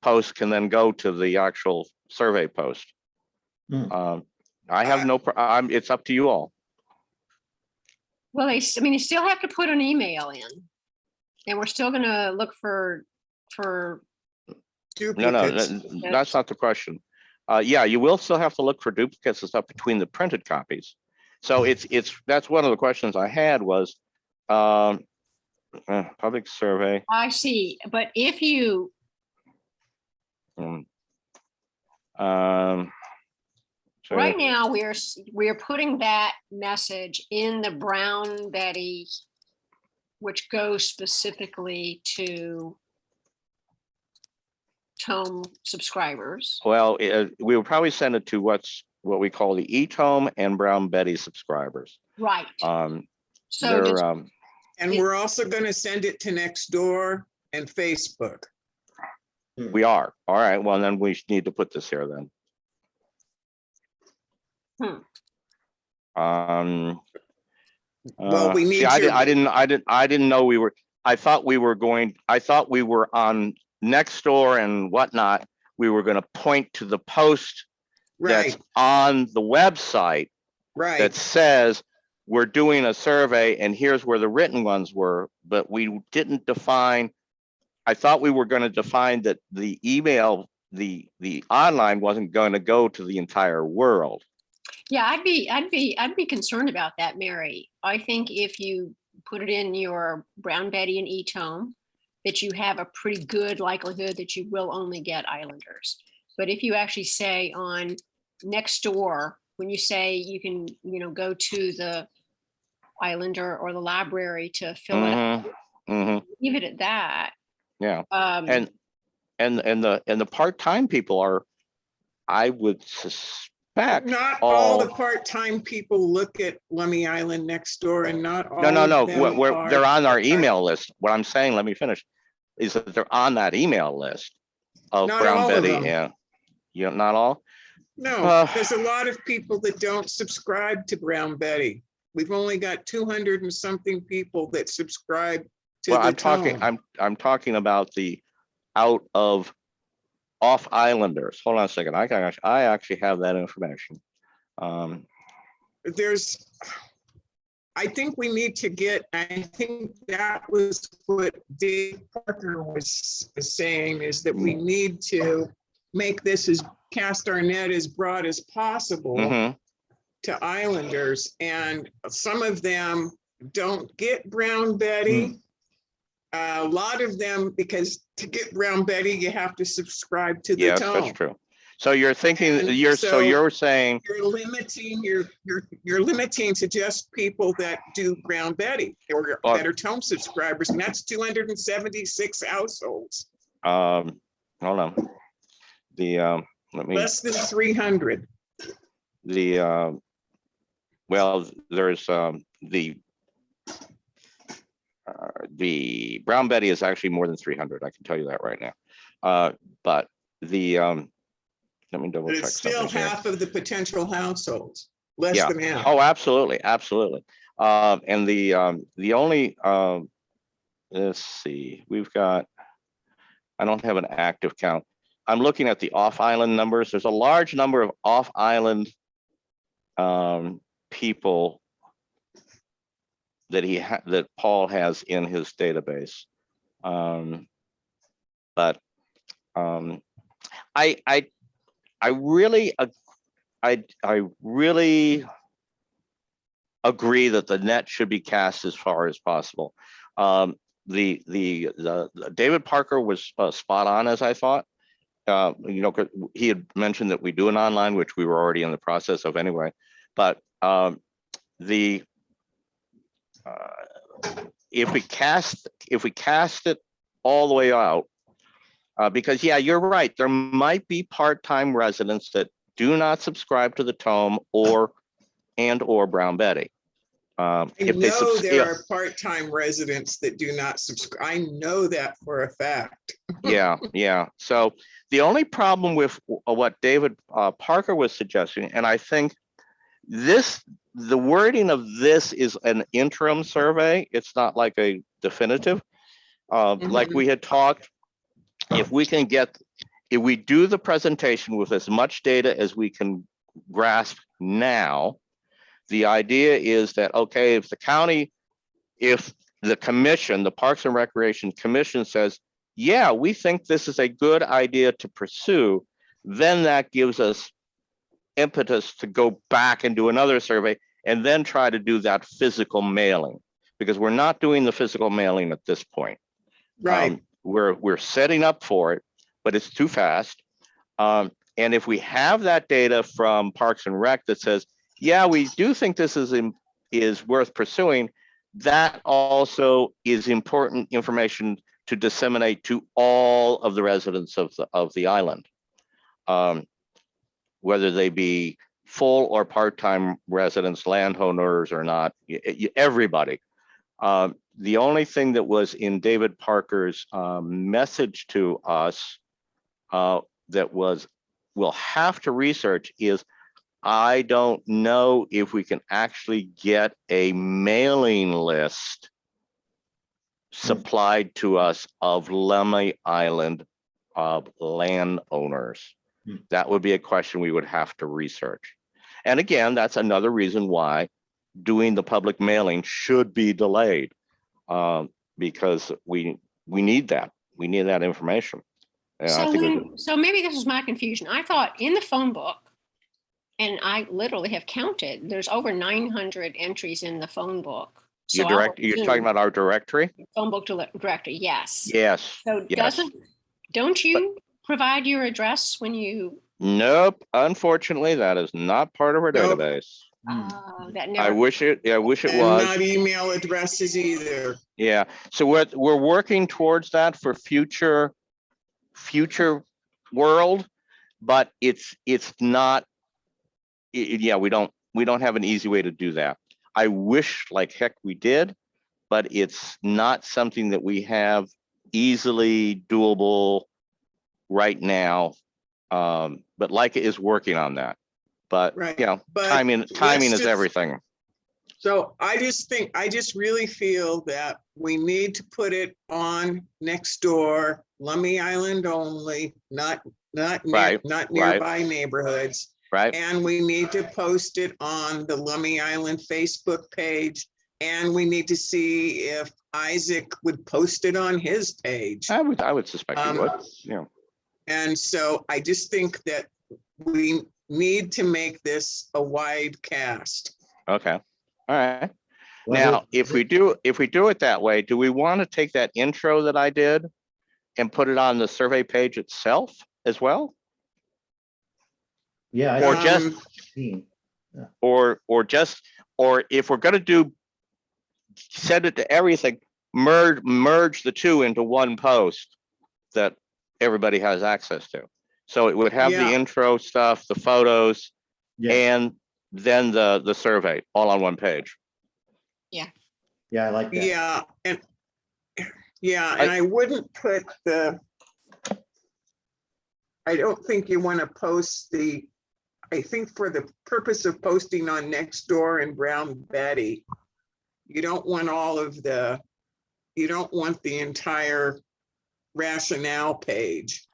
post can then go to the actual survey post. I have no, it's up to you all. Well, you still have to put an email in, and we're still going to look for Duplicates. No, that's not the question. Yeah, you will still have to look for duplicates and stuff between the printed copies. So that's one of the questions I had was public survey. I see, but if you right now we're putting that message in the Brown Betty, which goes specifically to Tome subscribers. Well, we will probably send it to what we call the eTome and Brown Betty subscribers. Right. So And we're also gonna send it to Nextdoor and Facebook. we are. All right. Well, then we need to put this here then. Well, we See, need I to. didn't know we were, I thought we were on Nextdoor and whatnot. We were going to point to the post that's Right, on the website that right. says we're doing a survey and here's where the written ones were, but we didn't define. I thought we were going to define that the email, the online wasn't going to go to the entire world. Yeah, I'd be concerned about that, Mary. I think if you put it in your Brown Betty and E-Tome, that you have a pretty good likelihood that you will only get Islanders. But if you actually say on Nextdoor, when you say you can, go to the Islander or the library to fill it out, leave it at that. Yeah, Um, and the part-time people are, I would suspect. Not all the part-time people look at Lummi Island Nextdoor, and not all No. of them are They're on our part-time. email list. What I'm saying, let me finish, is that they're on that email list of Not Brown all of Betty them. and, not all? No, there's a lot of people that don't subscribe to Brown Betty. We've only got 200 and something people that subscribe to Well, the I'm Tome. talking about the out of off islanders. Hold on a second. I actually have that information. I think we need to get, I think that was what Dave Parker was saying, is that we need to make this cast our net as broad as possible to Islanders. And some of them don't get Brown Betty. A lot of them, because to get Brown Betty, you have to subscribe to the Yes, Tome. that's true. So you're thinking, And you're so saying, you're limiting to just people that do Brown Betty or that are Tome subscribers, and that's 276 households. hold on. Let me. Less than 300. Well, there's the Brown Betty is actually more than 300. I can tell you that right now. But let me double But check. it's still something here. half of the potential households, less Yeah. than half. Oh, absolutely, absolutely. And the only let's see, we've got. I don't have an active count. I'm looking at the off-island numbers. There's a large number of off-island people that that Paul has in his database. But I really agree that the net should be cast as far as possible. The David Parker was spot on, as I thought. He had mentioned that we do an online, which we were already in the process of anyway. But if we cast it all the way out, because yeah, you're right, there might be part-time residents that do not subscribe to the Tome or Brown Betty. I know there are part-time residents that do not subscribe. I know that for a fact. Yeah. So the only problem with what David Parker was suggesting, and I think the wording of this is an interim survey. It's not like a definitive. Like we had talked, if we do the presentation with as much data as we can grasp now, the idea is that, okay, if the commission, the Parks and Recreation Commission says, yeah, we think this is a good idea to pursue, then that gives us impetus to go back and do another survey and then try to do that physical mailing, because we're not doing the physical mailing at this point. Right. We're setting up for it, but it's too fast. And if we have that data from Parks and Rec that says, yeah, we do think this is worth pursuing, that also is important information to disseminate to all of the residents of the island, whether they be full or part-time residents, landowners or not, everybody. The only thing that was in David Parker's message to us that we'll have to research is, I don't know if we can actually get a mailing list supplied to us of Lemmy Island landowners. That would be a question we would have to research. And again, that's another reason why doing the public mailing should be delayed, because we need that. We need that information. And I So think so maybe this is my confusion. I thought in the phone book, and I literally have counted, there's over 900 entries in the phone book. So you're talking about our directory? phone book directory, yes. Yes. So yes. don't you provide your address when you? Nope. Unfortunately, that is not part of our Nope. database. That I never. wish it was. Not email addresses either. Yeah. So we're working towards that for future world, but it's not. Yeah, we don't have an easy way to do that. I wish like heck we did, but it's not something that we have easily doable right now. But Leica is working on that. But Right. you know, But timing is just- everything. So I just really feel that we need to put it on next door, Lummi Island only, not Right, nearby neighborhoods. Right. And we need to post it on the Lummi Island Facebook page. And we need to see if Isaac would post it on his page. I would suspect he would. Yeah. And so I just think that we need to make this a wide cast. Okay. All right. Was Now, it- if we do it that way, do we want to take that intro that I did and put it on the survey page itself as well? Yeah. I Or think just 15. or if we're going to send it to everything, merge the two into one post that everybody has access to. So it would have the Yeah. intro stuff, the photos, Yeah, and then the survey all on one page. yeah, I like that. And I wouldn't put I don't think you want to post I think for the purpose of posting on Nextdoor and Brown Betty, you don't want you don't want the entire rationale page.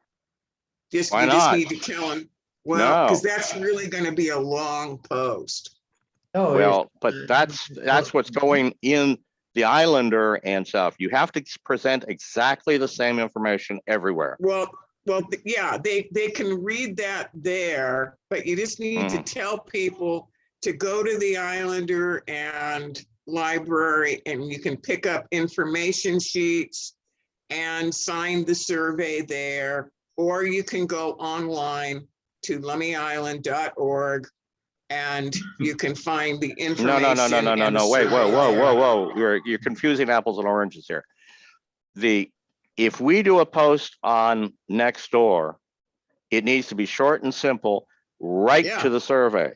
Why You just not? need to tell them, well, No. because that's really going to be a long post. Oh, Well, but that's what's going in the Islander and stuff. You have to present exactly the same information everywhere. Well, yeah, they can read that there, but you just need to tell people to go to the Islander and library, and you can pick up information sheets and sign the survey there, or you can go online to lummyisland.org and you can find the information. No. Wait, whoa. You're confusing apples and oranges here. If we do a post on Nextdoor, it needs to be short and simple, right Yeah. to the survey.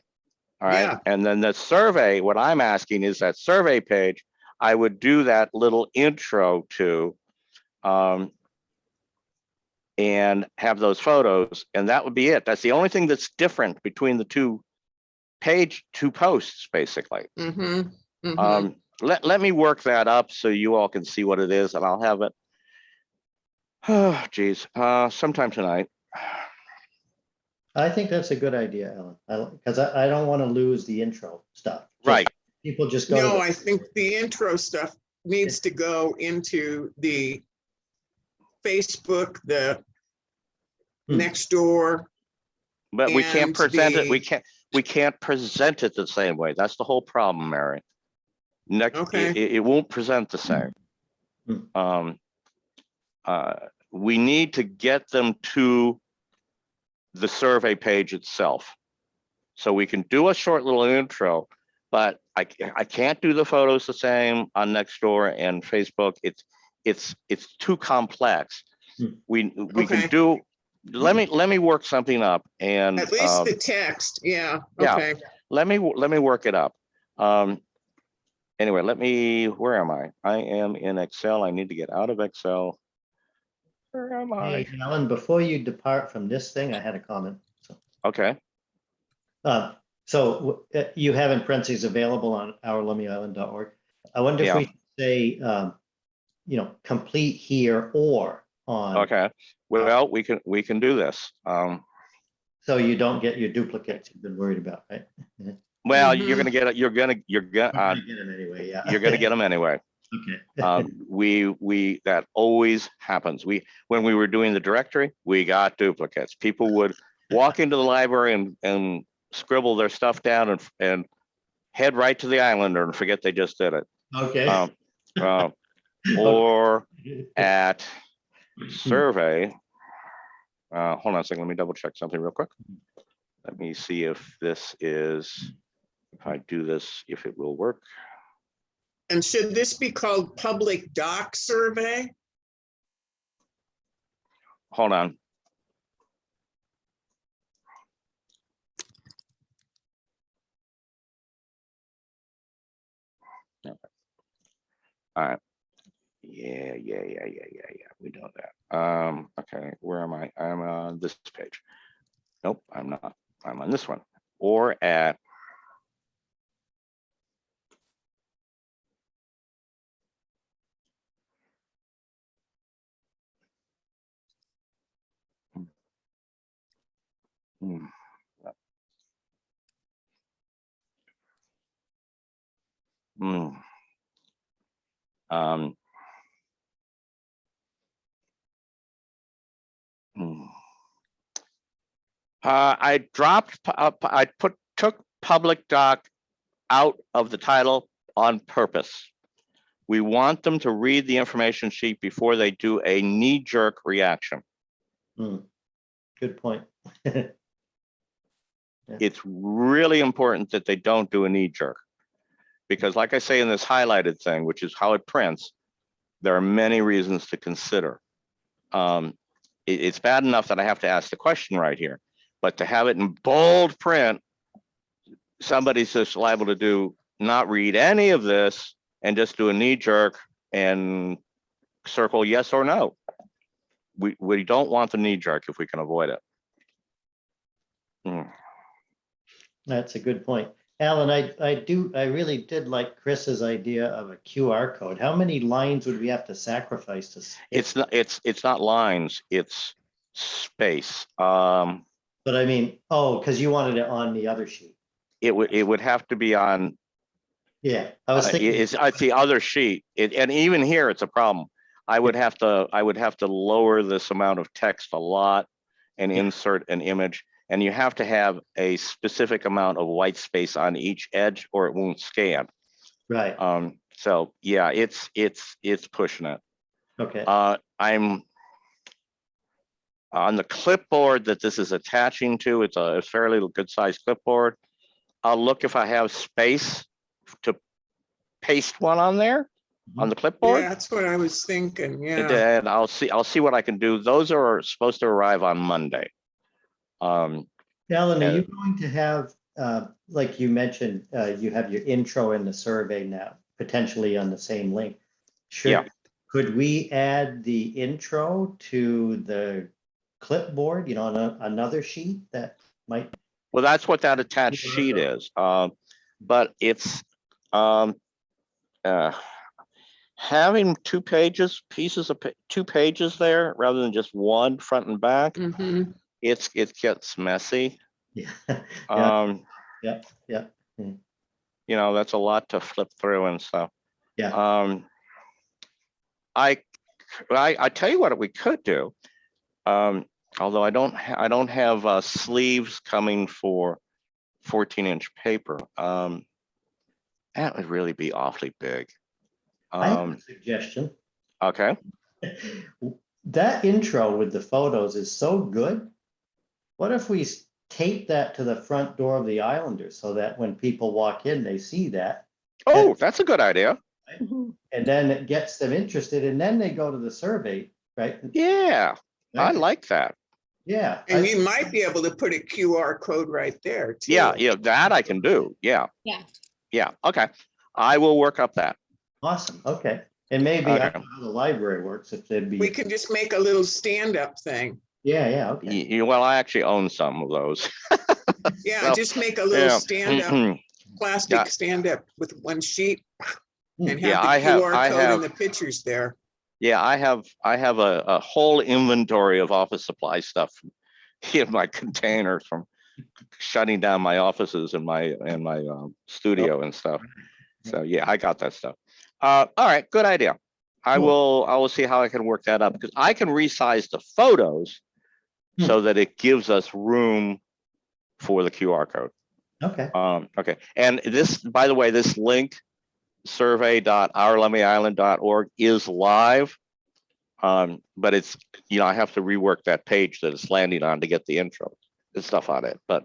All right. Yeah. And then the survey, what I'm asking is that survey page, I would do that little intro to, and have those photos, and that would be it. That's the only thing that's different between the two posts, basically. Let me work that up so you all can see what it is, and I'll have it. Oh, geez, sometime tonight. I think that's a good idea, Ellen, because I don't want to lose the intro stuff. Right. People just go. No, I think the intro stuff needs to go into the Facebook, the Nextdoor. But we can't And present it. the- We can't present it the same way. That's the whole problem, Mary. Okay. It won't present the same. We need to get them to the survey page itself. So we can do a short little intro, but I can't do the photos the same on Nextdoor and Facebook. It's too complex. We can do. Let me work something up, and At least the text, yeah, yeah. okay. Let me work it up. Anyway, where am I? I am in Excel. I need to get out of Excel. Where am I? Hey, Ellen, before you depart from this thing, I had a comment. So, Okay. So you have in parentheses available on ourlummyisland.org. I wonder if Yeah. we should say, complete here or on. Okay, well, we can do this. So you don't get your duplicates you've been worried about, right? Well, Mhm. you're gonna get it. You're gonna I'm gonna get them anyway, yeah. you're gonna get them anyway. Okay. We that always happens. When we were doing the directory, we got duplicates. People would walk into the library and scribble their stuff down and head right to the islander and forget they just did it. Okay. Or at survey. Hold on a second. Let me double check something real quick. Let me see if this is, if I do this, if it will work. And should this be called public doc survey? Hold on. Okay. All right. Yeah. We know that. Okay, where am I? I'm on this page. Nope, I'm not. I'm on this one. Or at hmm. Hmm. Um, hmm. I took public doc out of the title on purpose. We want them to read the information sheet before they do a knee-jerk reaction. Good point. It's really important that they don't do a knee-jerk. Because like I say in this highlighted thing, which is how it prints, there are many reasons to consider. It's bad enough that I have to ask the question right here, but to have it in bold print, somebody's just liable to not read any of this and just do a knee jerk and circle yes or no. We don't want the knee jerk if we can avoid it. That's a good point. Alan, I really did like Chris's idea of a QR code. How many lines would we have to sacrifice to? It's not lines, it's space. But I mean, because you wanted it on the other sheet. It would have to be on. Yeah, I was thinking. It's the other sheet. And even here, it's a problem. I would have to lower this amount of text a lot and insert an image. And you have to have a specific amount of white space on each edge or it won't scan. Right. So yeah, it's pushing it. Okay. I'm on the clipboard that this is attaching to. It's a fairly good sized clipboard. I'll look if I have space to paste one on there on the clipboard. Yeah, that's what I was thinking, yeah. And I'll see what I can do. Those are supposed to arrive on Monday. Alan, are you going to have, like you mentioned, you have your intro in the survey now, potentially on the same link. Could we add the intro to the clipboard, on another sheet that might? Well, that's what that attached sheet is. But it's having two pages there rather than just one front and back. Mhm. It gets messy. Yeah. Yeah. That's a lot to flip through and stuff. Yeah. I tell you what we could do. Although I don't have sleeves coming for 14-inch paper. That would really be awfully big. I have a suggestion. Okay. That intro with the photos is so good. What if we tape that to the front door of the Islanders so that when people walk in, they see that? Oh, that's a good idea. And then it gets them interested and then they go to the survey, right? Yeah, Right? I like that. Yeah. And you might be able to put a QR code right there too. Yeah, that I can do. Yeah. Okay. I will work up that. Awesome. Okay. And maybe I don't know how the library works if there'd be. We can just make a little stand-up thing. Yeah. Okay. Well, I actually own some of those. Yeah, So, just make a little yeah. stand-up, plastic Yeah. stand-up with one sheet and Yeah, have the QR I code and have, the pictures there. yeah, I have a whole inventory of office supply stuff in my containers from shutting down my offices and my studio and stuff. So yeah, I got that stuff. All right, good idea. I will see how I can work that up, because I can resize the photos so that it gives us room for the QR code. Okay. Okay. And this, by the way, this link, survey.ourlummyisland.org, is live. But it's, I have to rework that page that it's landing on to get the intro and stuff on it. But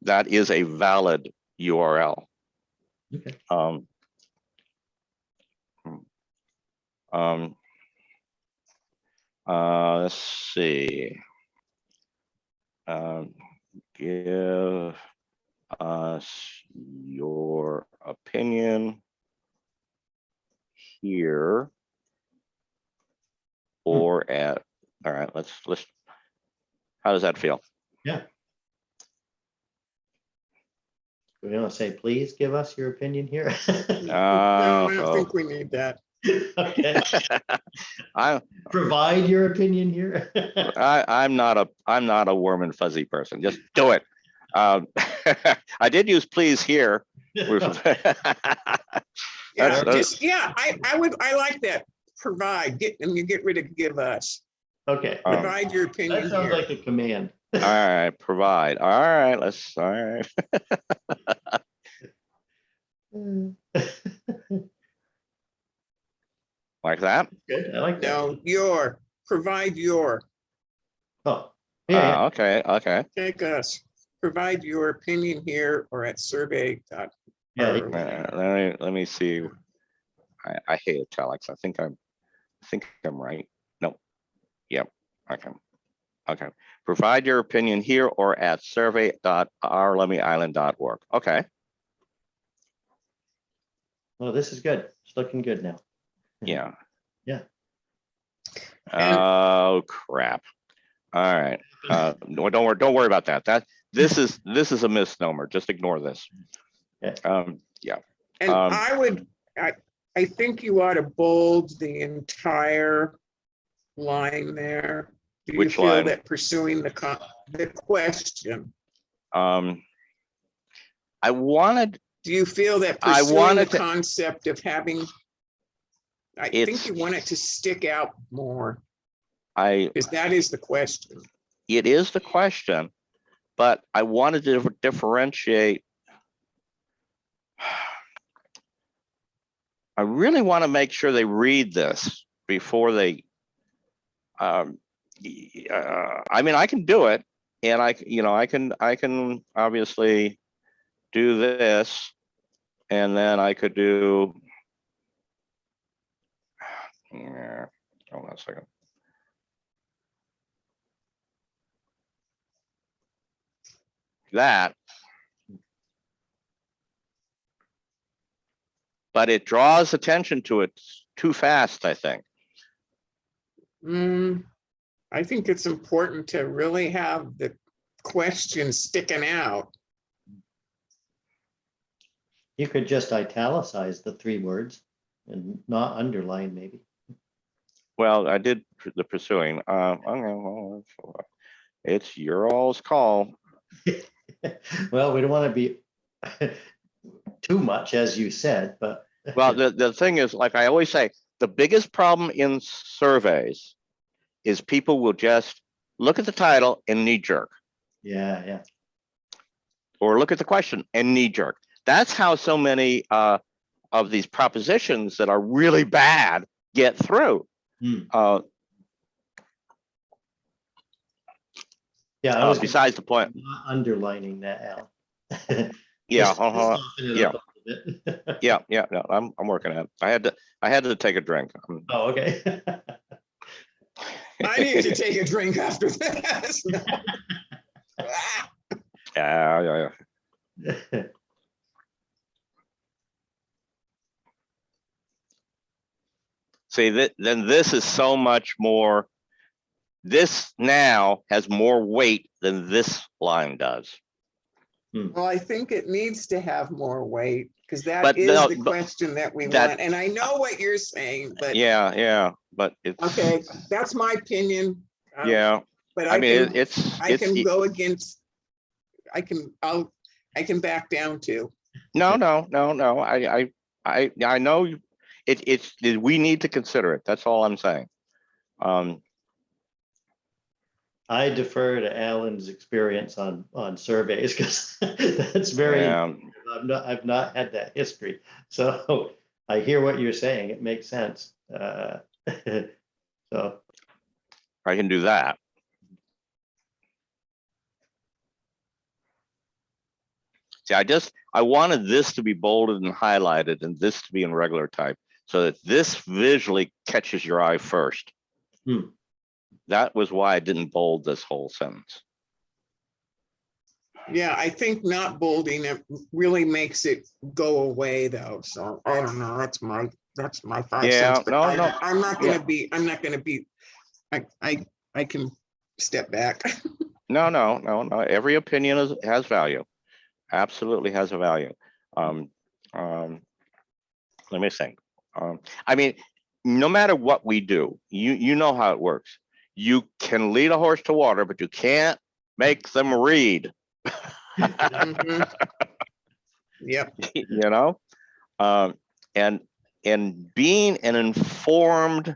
that is a valid URL. Okay. Let's see. Give us your opinion here or at, all right, let's, how does that feel? Yeah. We want to say, please give us your opinion here. No, I don't Oh. think we need that. Okay. I, Provide your opinion here. I'm not a warm and fuzzy person. Just do it. I did use please here. Yeah, I like that. Provide, and you get rid of give us. Okay. Provide your That opinion sounds here. like a command. All right, provide. All right, all right. Like that? Good. I like that. No, provide your, Oh, yeah. Okay. take us. Provide your opinion here or at survey. Yeah. Let me see. I hate italics. I think I'm right. No. Yep. Okay. Provide your opinion here or at survey.ourlummyisland.org. Okay. Well, this is good. It's looking good now. Yeah. Yeah. Oh crap. All right. No, don't worry about that. This is a misnomer. Just ignore this. Okay. Yeah. And I think you ought to bold the entire line there. Do you Which feel line? that pursuing the question? I wanted. Do you feel that I pursuing wanted the to- concept of having? I think you want it to stick out more, because that is the question. It is the question, but I wanted to differentiate. I really want to make sure they read this before they. I mean, I can do it, and I can obviously do this, and then I could do. Yeah, hold on a second. That. But it draws attention to it too fast, I think. I think it's important to really have the question sticking out. You could just italicize the 3 words and not underline maybe. Well, I did the pursuing. Okay, well, it's your all's call. Well, we don't want to be too much, as you said, but. Well, the thing is, like I always say, the biggest problem in surveys is people will just look at the title and knee jerk, Yeah. or look at the question and knee jerk. That's how so many of these propositions that are really bad get through. Yeah. I was Besides the point. not underlining that, Al. Yeah. Soften it Yeah. up a little bit. Yeah. No, I'm working on it. I had to take a drink. Oh, okay. I need to take a drink after this. Yeah. See, then this is so much more. This now has more weight than this line does. Well, I think it needs to have more weight because that But is no, the but question that we that- want. And I know what you're saying, but yeah, but it's, okay, that's my opinion. yeah, But I I mean, can, it's, I can go against, I can back down too. no, I know we need to consider it. That's all I'm saying. I defer to Alan's experience on surveys because that's very, Yeah. I've not had that history. So I hear what you're saying. It makes sense. So I can do that. See, I wanted this to be bolded and highlighted and this to be in regular type so that this visually catches your eye first. That was why I didn't bold this whole sentence. Yeah, I think not bolding it really makes it go away though. So I don't know. That's my 5 Yeah, cents. But no, I'm not gonna yeah. be, I can step back. No. Every opinion has value. Absolutely has a value. Let me think. I mean, no matter what we do, you know how it works. You can lead a horse to water, but you can't make them read. Mhm. Yep. You know, and being an informed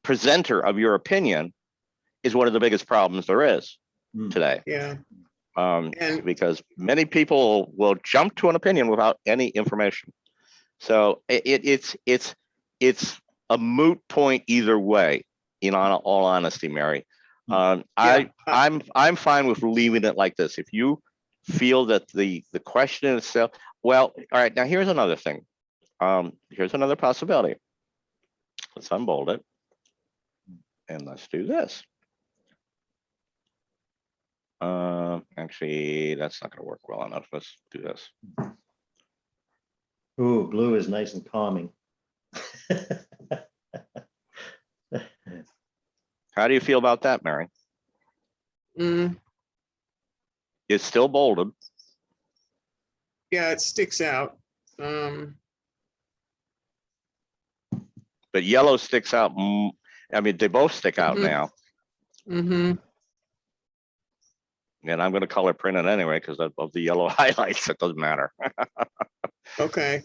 presenter of your opinion is one of the biggest problems there is today. Yeah. Because many people will jump to an opinion without any information. So it's a moot point either way. In all honesty, Mary, I'm fine with leaving it like this. If you feel that the question itself, well, all right. Now here's another thing. Here's another possibility. Let's unbold it, and let's do this. Actually, that's not going to work well enough. Let's do this. ooh, blue is nice and calming. How do you feel about that, Mary? Mm, It's still bolded. yeah, it sticks out. But yellow sticks out. I mean, they both stick out Mhm. now. Mm-hmm. And I'm going to color print it anyway because of the yellow highlights. It doesn't matter. Okay.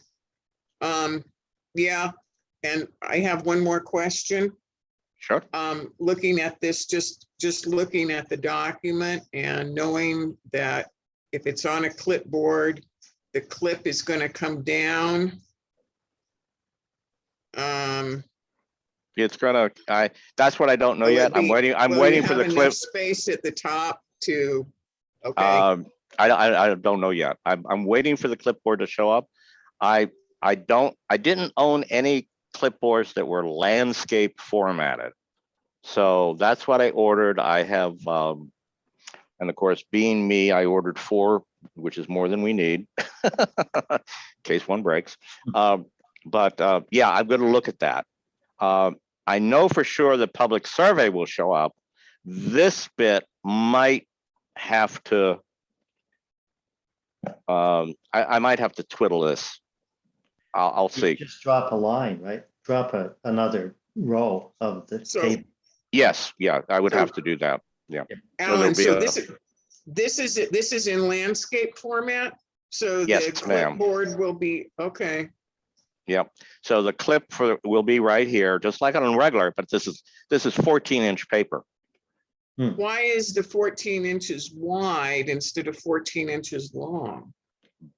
Yeah, and I have one more question. Sure. Looking at this, just looking at the document and knowing that if it's on a clipboard, the clip is going to come down. It's gonna. That's what I don't know Will it yet. I'm be- waiting. I'm will you waiting for have the enough clip. Space at the top to, okay, I don't know yet. I'm waiting for the clipboard to show up. I didn't own any clipboards that were landscape formatted. So that's what I ordered. I have, and of course, being me, I ordered 4, which is more than we need, in case one breaks. But yeah, I'm going to look at that. I know for sure the public survey will show up. This bit might have to, I might have to twiddle this. I'll You see. just drop a line, right? Drop another row of the So- tape. Yes, yeah, I would So- have to do that. Yeah. Alan, so there'll be this is in landscape format? So the Yes, ma'am. clipboard will be, okay, Yep. So the clip will be right here, just like on regular, but this is 14-inch paper. why is the 14 inches wide instead of 14 inches long?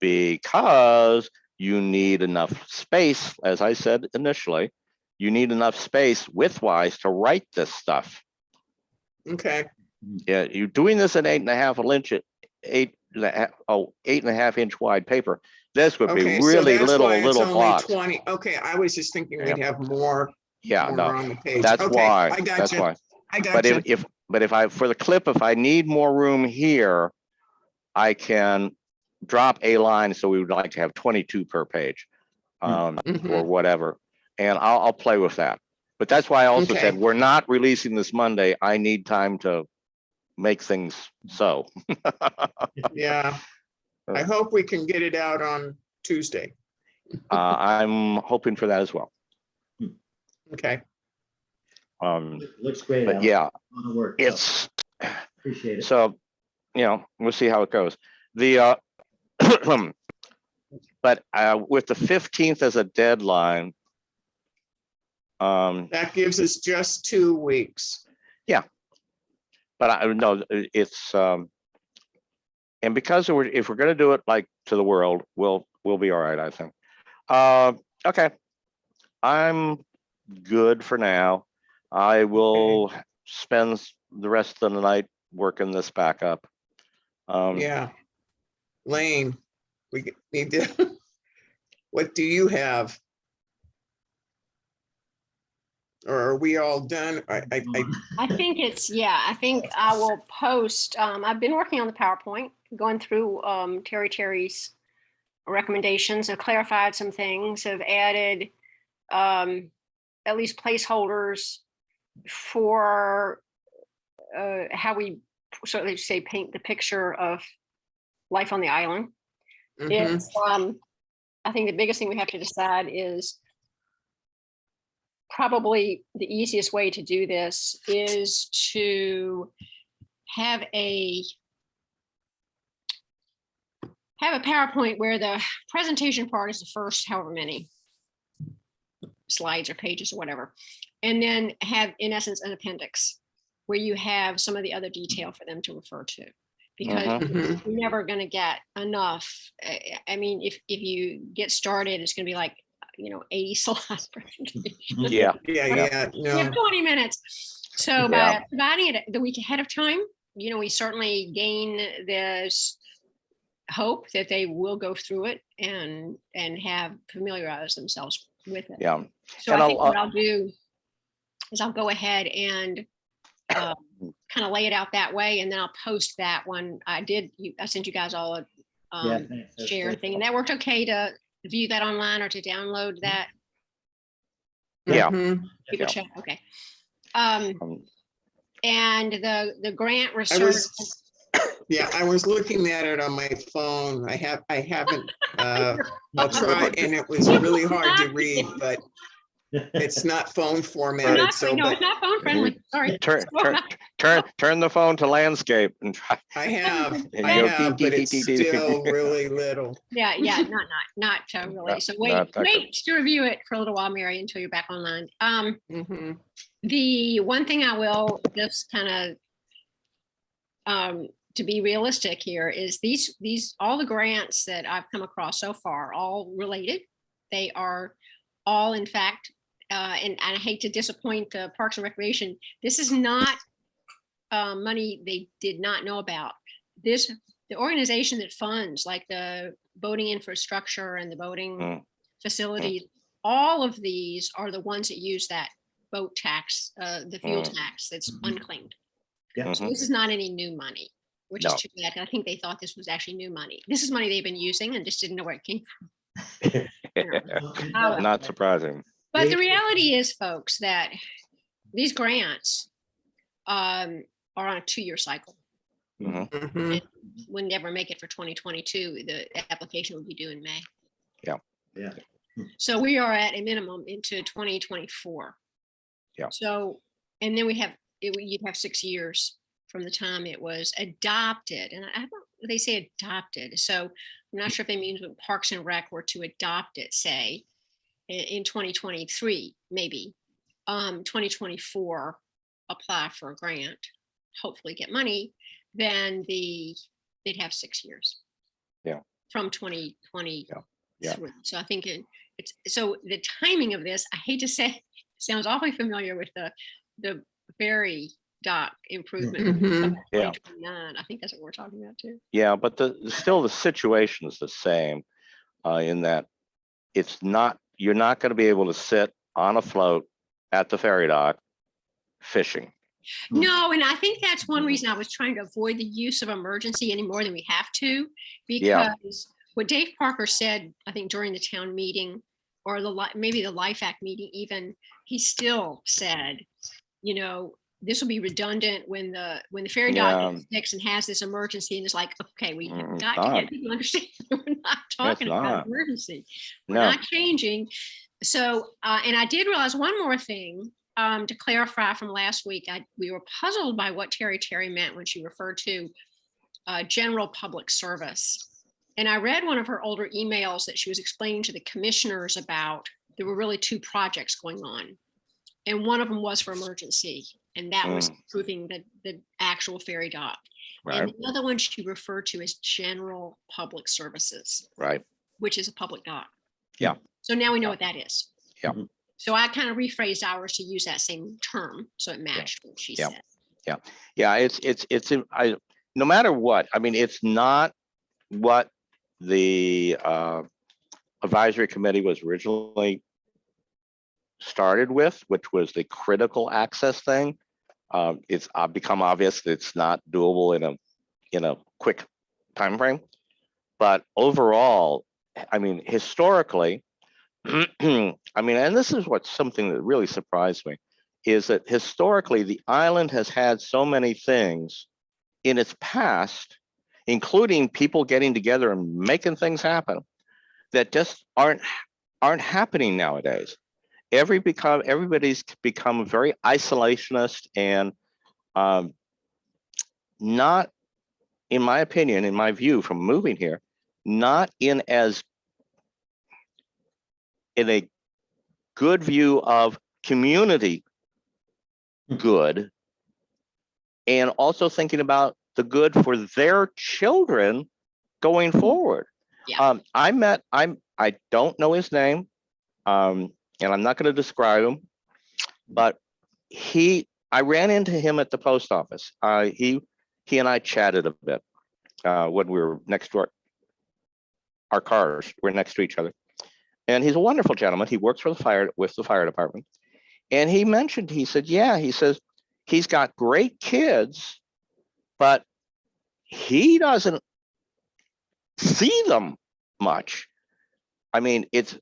Because you need enough space, as I said initially, you need enough space widthwise to write this stuff. Okay, Yeah, you're doing this in 8.5 inch wide paper. This would be okay, so really that's why it's little only blocks. 20. Okay, I was just thinking we'd have more Yeah, no, on the page. that's Okay, why. I got That's you. why. I got But you. if I for the clip, if I need more room here, I can drop a line. So we would like to have 22 per page, Mhm. or whatever, and I'll play with that. But that's why I also Okay. said we're not releasing this Monday. I need time to make things so. Yeah, I hope we can get it out on Tuesday. I'm hoping for that as well. Okay. Looks great. But Alan. yeah, A lot of work. it's Appreciate it. so, we'll see how it goes. The but with the 15th as a deadline, That gives us just 2 weeks. but I know it's and because if we're going to do it like to the world, we'll be all right, I think. Okay, I'm good for now. I will spend the rest of the night working this back up. Yeah. Lane, we need to, what do you have? Or are we all done? I think I think I will post, I've been working on the PowerPoint, going through Terry's recommendations. I've clarified some things, have added at least placeholders for how we sort of say paint the picture of life on the island. Mhm. It's I think the biggest thing we have to decide is probably the easiest way to do this is to have a PowerPoint where the presentation part is the first however many slides or pages or whatever, and then have in essence an appendix where you have some of the other detail for them to refer to, because Mhm. you're never going to get enough. I mean, if you get started, it's going to be like 80 slides presentation. Yeah, Yeah, We have no, 20 minutes. So Yeah. by providing it the week ahead of time, we certainly gain this hope that they will go through it and have familiarized themselves with it. yeah. So And I think I'll- what I'll do is I'll go ahead and kind of lay it out that way, and then I'll post that one. I sent you guys all a Yeah, thanks. That's share great. thing, and that worked okay to view that online or to download that. Yeah. Mhm. People Yeah. check, okay. Um, And the grant I research. was, yeah, I was looking at it on my phone. I haven't, I'll try, and it was really hard to read, but it's not phone formatted, so, No, but it's not phone friendly. Sorry. turn the phone to landscape and try. I have, And I go have, dee, but dee, it's dee, dee, dee. still really little. Yeah, not really. So not that good. wait to review it for a little while, Mary, until you're back online. Mhm. The one thing I will just kind of to be realistic here is these all the grants that I've come across so far, all related. They are all, in fact, and I hate to disappoint the Parks and Recreation. This is not money they did not know about. The organization that funds like the boating infrastructure and the boating facilities, all of these are the ones that use that boat tax, the fuel tax that's unclaimed. Yeah. So this is not any new money, which is No. too bad. I think they thought this was actually new money. This is money they've been using and just didn't know where it came from. Not surprising. But the reality is, folks, that these grants are on a 2-year cycle. Mhm. Mhm. Would never make it for 2022. The application would be due in May. Yeah. So we are at a minimum into 2024. Yeah. So, and then you'd have 6 years from the time it was adopted. And I don't, they say adopted. So I'm not sure if they mean when Parks and Rec were to adopt it, say in 2023, maybe 2024, apply for a grant, hopefully get money, then they'd have 6 years. Yeah. From 2020. Yeah. So I think it's so the timing of this, I hate to say, sounds awfully familiar with the ferry dock improvement. Mhm. Yeah. 2029. I think that's what we're talking about too. Yeah, but still the situation is the same in that you're not going to be able to sit on a float at the ferry dock fishing. No, and I think that's one reason I was trying to avoid the use of emergency any more than we have to, because what Dave Parker said, I think during the town meeting or maybe the Life Act meeting even, he still said, this will be redundant when the ferry dock gets fixed and has this emergency, and it's like, okay, we have got to get people to understand we're not talking about emergency. We're not changing. So, and I did realize one more thing to clarify from last week. We were puzzled by what Terry meant when she referred to general public service. And I read one of her older emails that she was explaining to the commissioners about, there were really two projects going on. And one of them was for emergency. And that was improving the actual ferry dock. Right. And the other one she referred to as general public services. Right. Which is a public dock. Yeah. So now we know what that is. Yeah. So I kind of rephrased ours to use that same term. So it matched what she said. Yeah. Yeah. It's no matter what, I mean, it's not what the advisory committee was originally started with, which was the critical access thing. It's become obvious that it's not doable in a quick time frame. But overall, I mean, historically, I mean, and this is what's something that really surprised me, is that historically the island has had so many things in its past, including people getting together and making things happen, that just aren't happening nowadays. Everybody's become very isolationist and not, in my opinion, in my view, from moving here, not in a good view of community good, and also thinking about the good for their children going forward. Yeah. I don't know his name, and I'm not going to describe him, but I ran into him at the post office. He and I chatted a bit when we were next to our cars were next to each other. And he's a wonderful gentleman. He works with the fire department. And he mentioned, he said, he's got great kids, but he doesn't see them much. I mean, it's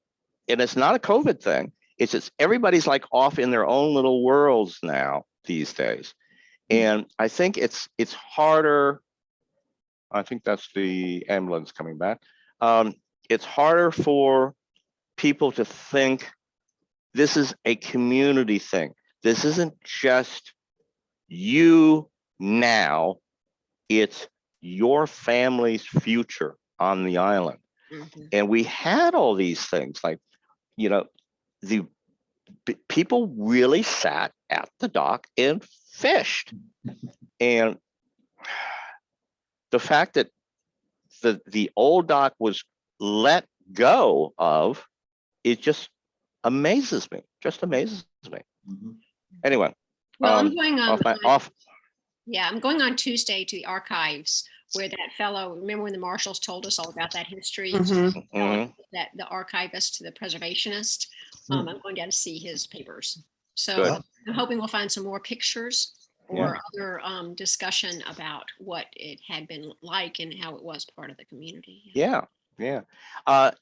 not a COVID thing. It's just everybody's like off in their own little worlds now these days. And I think it's harder. I think that's the ambulance coming back. It's harder for people to think this is a community thing. This isn't just you now, it's your family's future on the island. And we had all these things like, the people really sat at the dock and fished. And the fact that the old dock was let go of, it just amazes me. Anyway. Well, I'm going on. I'm going on Tuesday to the archives where that fellow, remember when the marshals told us all about that history, that the archivist to the preservationist, I'm going down to see his papers. So I'm hoping we'll find some more pictures or other discussion about what it had been like and how it was part of the community. Yeah. Are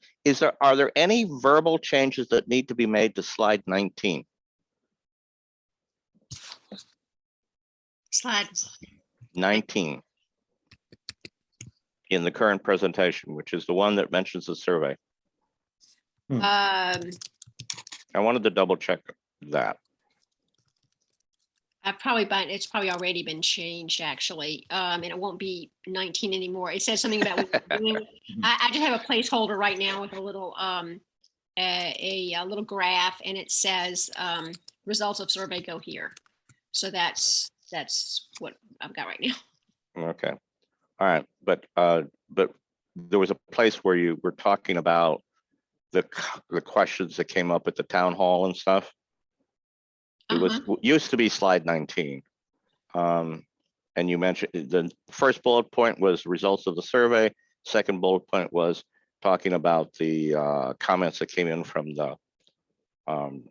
there any verbal changes that need to be made to slide 19? Slide 19 in the current presentation, which is the one that mentions the survey. I wanted to double check that. It's probably already been changed actually, and it won't be 19 anymore. It says something about I just have a placeholder right now with a little a little graph, and it says results of survey go here. So that's what I've got right now. Okay, all right, but there was a place where you were talking about the questions that came up at the town hall and stuff. It used to be slide 19. And you mentioned the first bullet point was results of the survey. Second bullet point was talking about the comments that came in from the town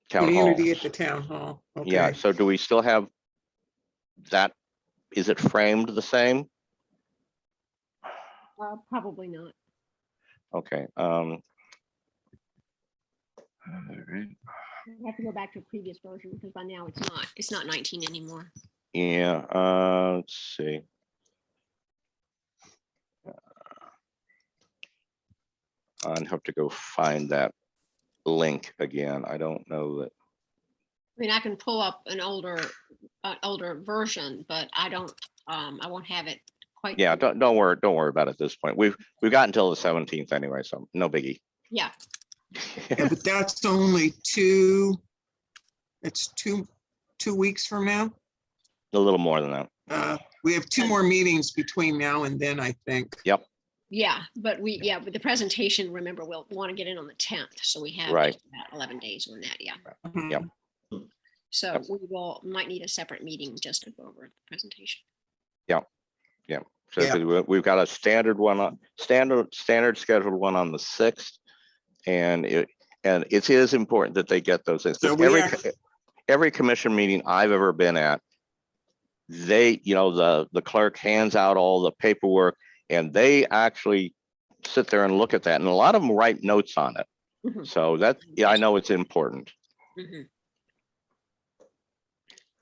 Community hall. at the town hall. Okay. Yeah, so do we still have that? Is it framed the same? Probably not. Okay. I have to go back to a previous version because by now it's not 19 anymore. Yeah, let's see. I'd have to go find that link again. I don't know that. I mean, I can pull up an older version, but I won't have it quite. Yeah, don't worry about it at this point. We've got until the 17th anyway, so no biggie. Yeah, Yeah, but that's only it's two weeks from now. A little more than that. We have 2 more meetings between now and then, I think. Yep. yeah, but with the presentation, remember, we'll want to get in on the 10th, so we have Right. just about 11 days on that. Yeah, Yep. so Yep. we might need a separate meeting just to go over the presentation. So Yeah. 'cause we've got a standard one, standard scheduled one on the 6th, and it is important that they get those things. So 'Cause every commission meeting I've ever been at, they, the clerk hands out all the paperwork, and they actually sit there and look at that, and a lot of them write notes on it. Mhm. So I know it's important. Mhm.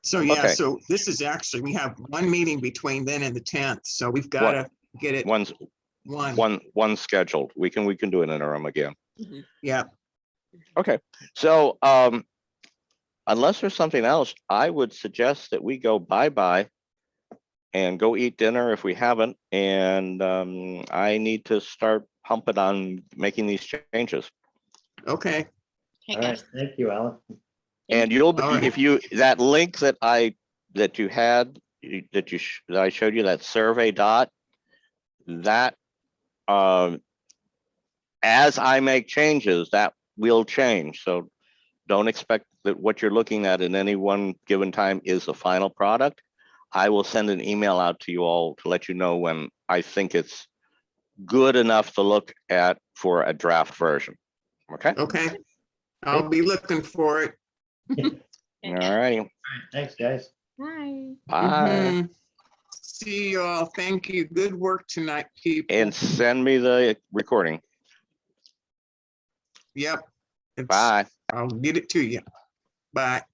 So yeah, Okay. so this is actually, we have 1 meeting between then and the 10th, so we've got to get it One's one scheduled. We can do an interim again. Mhm. Yeah, Okay, so unless there's something else, I would suggest that we go bye-bye and go eat dinner if we haven't. And I need to start pumping on making these changes. okay. Okay, All right, guys. thank you, Alan. And you'll be, All right. if you, that link that I showed you, that survey dot, that as I make changes, that will change. So don't expect that what you're looking at in any one given time is the final product. I will send an email out to you all to let you know when I think it's good enough to look at for a draft version. Okay. Okay. I'll be looking for it. All righty. All right, thanks, guys. Bye. Bye. Mhm. See you all. Thank you. Good work tonight, people. And send me the recording. Yep. Bye. I'll get it to you. Bye.